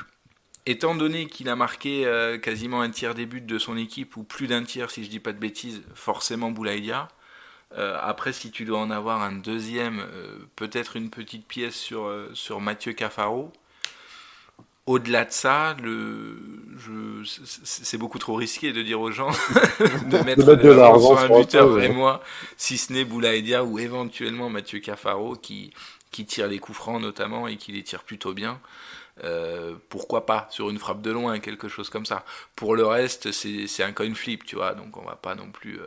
étant donné qu'il a marqué quasiment un tiers des buts de son équipe, ou plus d'un tiers si je dis pas de bêtises, forcément Boulaïdia. Après, si tu dois en avoir un deuxième, peut-être une petite pièce sur Mathieu Cafaro. Au-delà de ça, c'est beaucoup trop risqué de dire aux gens de De mettre mettre de de l'argent l'argent sur un sur autre buteur chose, hein. rémois, si ce n'est Boulaïdia ou éventuellement Mathieu Cafaro qui tire les coups francs notamment et qui les tire plutôt bien. Pourquoi pas sur une frappe de loin, quelque chose comme ça. Pour le reste, c'est un coin flip, tu vois, donc on va pas non plus,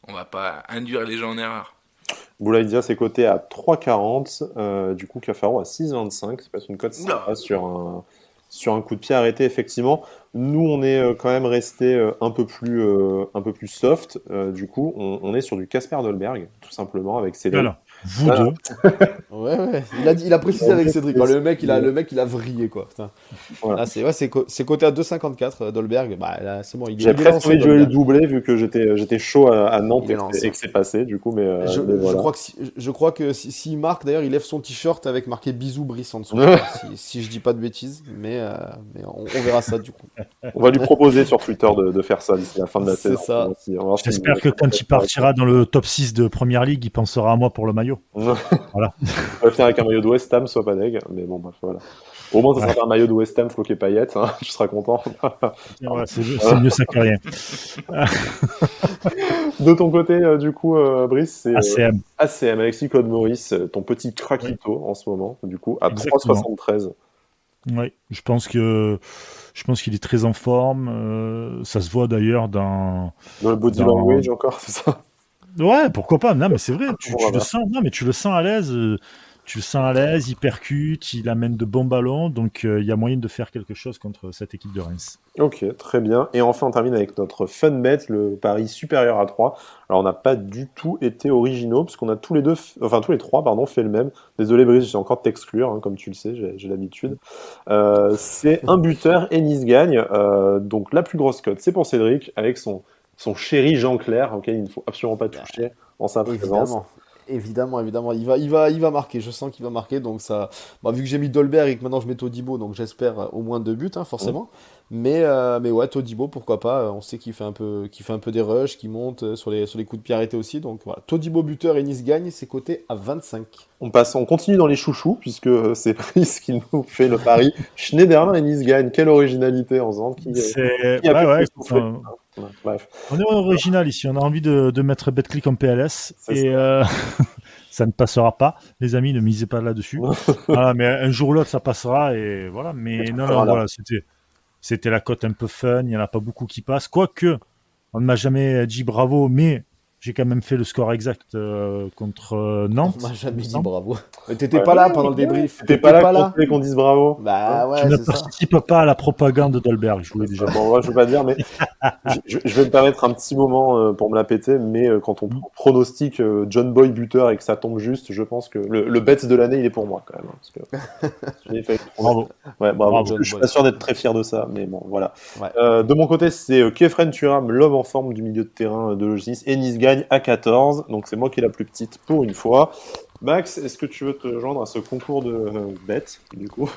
on va pas induire les gens en erreur. Boulaïdia, c'est coté à 3,40. Du coup, Cafaro à 6,25. C'est pas une cote Oula. sympa sur un coup de pied arrêté, effectivement. Nous, on est quand même resté un peu plus soft. Du coup, on est sur du Casper Dolberg, tout simplement, avec Cédric. Alors, vous Voilà. deux, Ouais. Il a précisé avec Cédric. Bah, le mec, il a vrillé, quoi. Putain. Voilà. Ah, c'est coté à 2,54, Dolberg. Bah, là, c'est bon, J'ai il est presque lancé, envie de jouer le Dolberg. doublé, vu que j'étais chaud à Nantes Il est lancé. et que c'est passé, du coup, mais Je, mais je voilà. crois que s'il marque, d'ailleurs, il lève son t-shirt avec marqué bisous Brice en dessous, je crois, si je dis pas de bêtises, mais on verra ça du coup. On va lui proposer sur Twitter de faire ça d'ici la fin de la C'est saison. ça. On va voir j'espère que quand il partira dans le top 6 de Première Ligue, il pensera à moi pour le maillot. On Voilà. va finir avec un maillot de West Ham, soit pas deg, mais bon, bref, voilà. Au moins, ça sera Ouais. un maillot de West Ham floqué paillettes, hein, tu seras content. Ouais, c'est mieux ça que rien. De ton côté, du coup, Brice, c'est ACM. ACM, Alexis Claude Maurice, ton petit Oui, craquito en ce moment, du coup, à exactement. 3,73. Oui, je pense qu'il est très en forme. Ça se voit d'ailleurs Dans le body dans. language encore, c'est ça? Ouais, pourquoi pas. Non, mais c'est vrai. On Tu va le voir. sens. Non, mais tu le sens à l'aise. Tu le sens à l'aise. Il percute. Il amène de bons ballons. Donc, il y a moyen de faire quelque chose contre cette équipe de Reims. Ok, très bien. Et enfin, on termine avec notre fun bet, le pari supérieur à 3. Alors, on n'a pas du tout été originaux, parce qu'on a tous les deux, tous les trois, pardon, fait le même. Désolé, Brice, j'ai encore de t'exclure, hein, comme tu le sais, j'ai l'habitude. C'est un buteur et Nice gagne. Donc, la plus grosse cote, c'est pour Cédric, avec son chéri Jean-Clair, auquel il ne faut absolument pas Bah, toucher en sa présence. évidemment, il va marquer. Je sens qu'il va marquer, donc ça. Bah, vu que j'ai mis Dolberg et que maintenant je mets Todibo, donc j'espère au moins 2 buts, hein, forcément. Mais ouais, Todibo, pourquoi pas. On sait qu'il fait un peu des rushs, qu'il monte sur les coups de pied arrêtés aussi. Donc voilà, Todibo buteur et Nice gagne, c'est coté à 25. On continue dans les chouchous, puisque c'est Brice qui nous fait le pari. Schneiderlin et Nice gagne. Quelle originalité en faisant C'est qui a pu ouais. plus Écoute, souffler. Ouais, bref, on est original ici. On a envie de mettre BetClick en PLS c'est et ça ne passera pas. Les amis, ne misez pas là-dessus. ça. Voilà, mais un jour ou l'autre, ça passera et voilà. Et Mais tu non, feras là. voilà, c'était la cote un peu fun. Il n'y en a pas beaucoup qui passent. Quoique, on ne m'a jamais dit bravo, mais j'ai quand même fait le score exact contre On Nantes, m'a il jamais me dit semble. bravo. Mais t'étais Ouais. pas là pendant le débrief. T'étais pas là quand tu voulais qu'on dise bravo. Hein. Bah Je ouais, ne c'est ça. participe pas à la propagande d'Olberg, je voulais déjà dire. Bon, moi, je veux pas dire, mais je vais me permettre un petit moment pour me la péter, mais quand on pronostique John Boy buteur et que ça tombe juste, je pense que le bet de l'année, il est pour moi quand même, hein, parce que j'ai fait Bravo. Ouais, bravo. Bravo, Je John suis Boy. pas sûr d'être très fier de ça, mais bon, voilà. Ouais. De mon côté, c'est Kefren Turam, l'homme en forme du milieu de terrain de l'OGC, et Nice gagne à 14, donc c'est moi qui est la plus petite pour une fois. Max, est-ce que tu veux te joindre à ce concours de bêtes, du coup?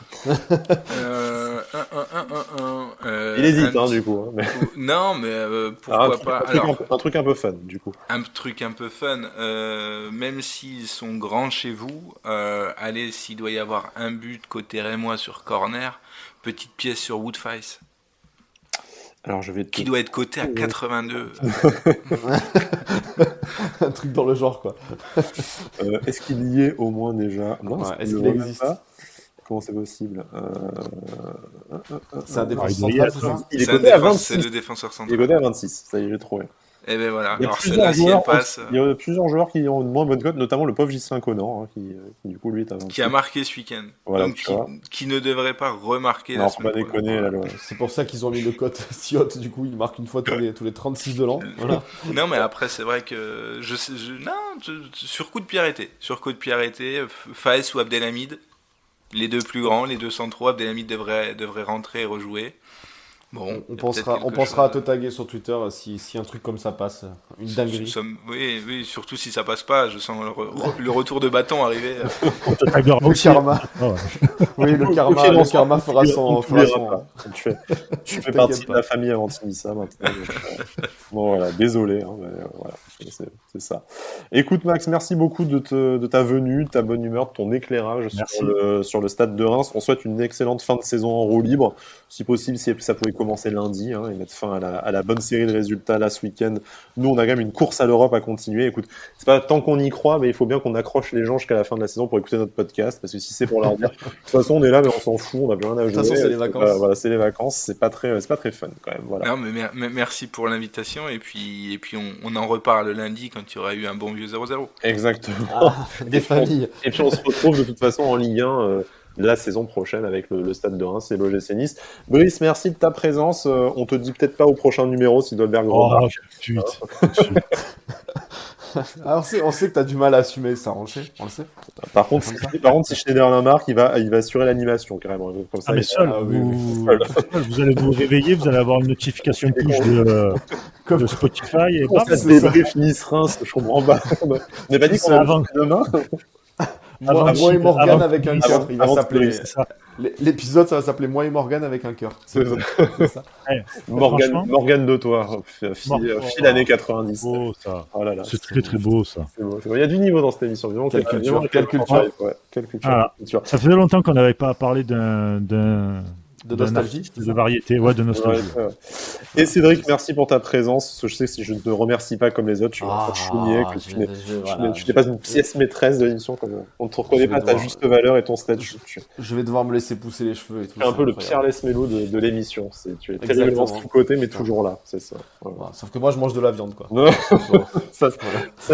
Il hésite, hein, du coup. Hein, mais... Non, mais Alors, pourquoi pas. un truc un peu fun, du coup. Un truc un peu fun, même s'ils sont grands chez vous, allez, s'il doit y avoir un but côté rémois sur corner, petite pièce sur Woodface, Alors, je vais te... qui doit être coté à 82. Un truc dans le genre, quoi. Est-ce qu'il y est au moins déjà? Non, Ouais, est-ce est-ce qu'il qu'il le existe? pas? Comment c'est possible? C'est un Ah, défense il doit y central, être. c'est ça? Il est C'est un coté à défense, c'est 26. le défenseur Il est central. coté à 26. Ça y est, j'ai trouvé. Et ben voilà. Il y a Alors plusieurs celle-là, si elle joueurs, passe, il y a plusieurs joueurs qui ont une moins bonne cote, notamment le pauvre Ghislain Conan, hein, qui, du coup lui est à qui a 26. marqué ce week-end, Voilà, donc tu vois. qui ne devrait pas remarquer la Non, faut pas semaine prochaine. déconner, là, C'est pour ça qu'ils ont mis le cote si haute, du coup, il marque une fois tous les 36 de l'an. Voilà. Non, mais après, c'est vrai que non, sur coup de pied arrêté, Faes ou Abdelhamid, les deux plus grands, les 203, Abdelhamid devrait rentrer et rejouer. Bon, On pensera à te taguer sur Twitter si un truc comme ça passe, une dinguerie. Oui, surtout si ça passe pas, je sens le retour de bâton arriver. On te taguera Le aussi. karma. Ah ouais. Oui, le karma fera son. Tu fais partie de la famille Avantinissa maintenant. Bon voilà, désolé, hein, mais, voilà, c'est ça. Écoute Max, merci beaucoup de ta venue, de ta bonne humeur, de ton éclairage sur le stade de Reims. On souhaite une excellente fin de saison en roue libre. Si possible, si ça pouvait commencer lundi et mettre fin à la bonne série de résultats là ce week-end. Nous, on a quand même une course à l'Europe à continuer. Écoute, c'est pas tant qu'on y croit, mais il faut bien qu'on accroche les gens jusqu'à la fin de la saison pour écouter notre podcast, parce que si c'est pour leur dire, de toute façon, on est là, mais on s'en fout, on n'a plus rien à jouer. De toute façon, c'est les vacances. Voilà, c'est les vacances, c'est pas très fun quand même. Voilà. Non, mais merci pour l'invitation, et puis on en reparle lundi quand il y aura eu un bon vieux 0-0. Exactement. Des familles. Et puis on se retrouve de toute façon en Ligue 1 la saison prochaine avec le Stade de Reims et l'OGC Nice. Brice, merci de ta présence. On te dit peut-être pas au prochain numéro si Dolberg remarque. Alors, on sait que t'as du mal à assumer ça, on le sait. Par contre, si Schneiderlin marque, il va assurer l'animation carrément. Comme ça, mais seul, vous allez vous réveiller, vous allez avoir une notification push de Spotify et bam, ça se débrief Nice-Reims, je comprends pas. On n'a pas dit qu'on avant demain. Moi et Morgane avec un cœur. Il va s'appeler. C'est ça. L'épisode, ça va s'appeler Moi et Morgane avec un cœur. C'est ça. Morgane de toi, fille année 90. Beau, ça. Oh là là, c'est très très beau ça. C'est beau. Il y a du niveau dans cette émission. Vraiment, Quelle culture. Quelle culture. Ça faisait longtemps qu'on n'avait pas parlé de nostalgie, de variété, de nostalgie. Ouais. Et Cédric, merci pour ta présence. Je sais que si je ne te remercie pas comme les autres, tu vas chouiner, que tu n'es pas une pièce maîtresse de l'émission. On ne te reconnaît pas ta juste valeur et ton statut. Je vais devoir me laisser pousser les cheveux et tout. Tu es un peu le Pierre Lesmello de l'émission. Tu es terriblement sous-côté, mais toujours là. C'est ça. Voilà. Sauf que moi, je mange de la viande, quoi. ça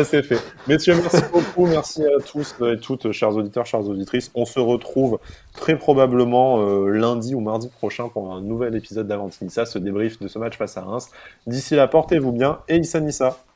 c'est fait. Messieurs, merci beaucoup. Merci à tous et toutes, chers auditeurs, chères auditrices. On se retrouve très probablement lundi ou mardi prochain pour un nouvel épisode d'Avantinissa, ce débrief de ce match face à Reims. D'ici là, portez-vous bien et Issa Nissa.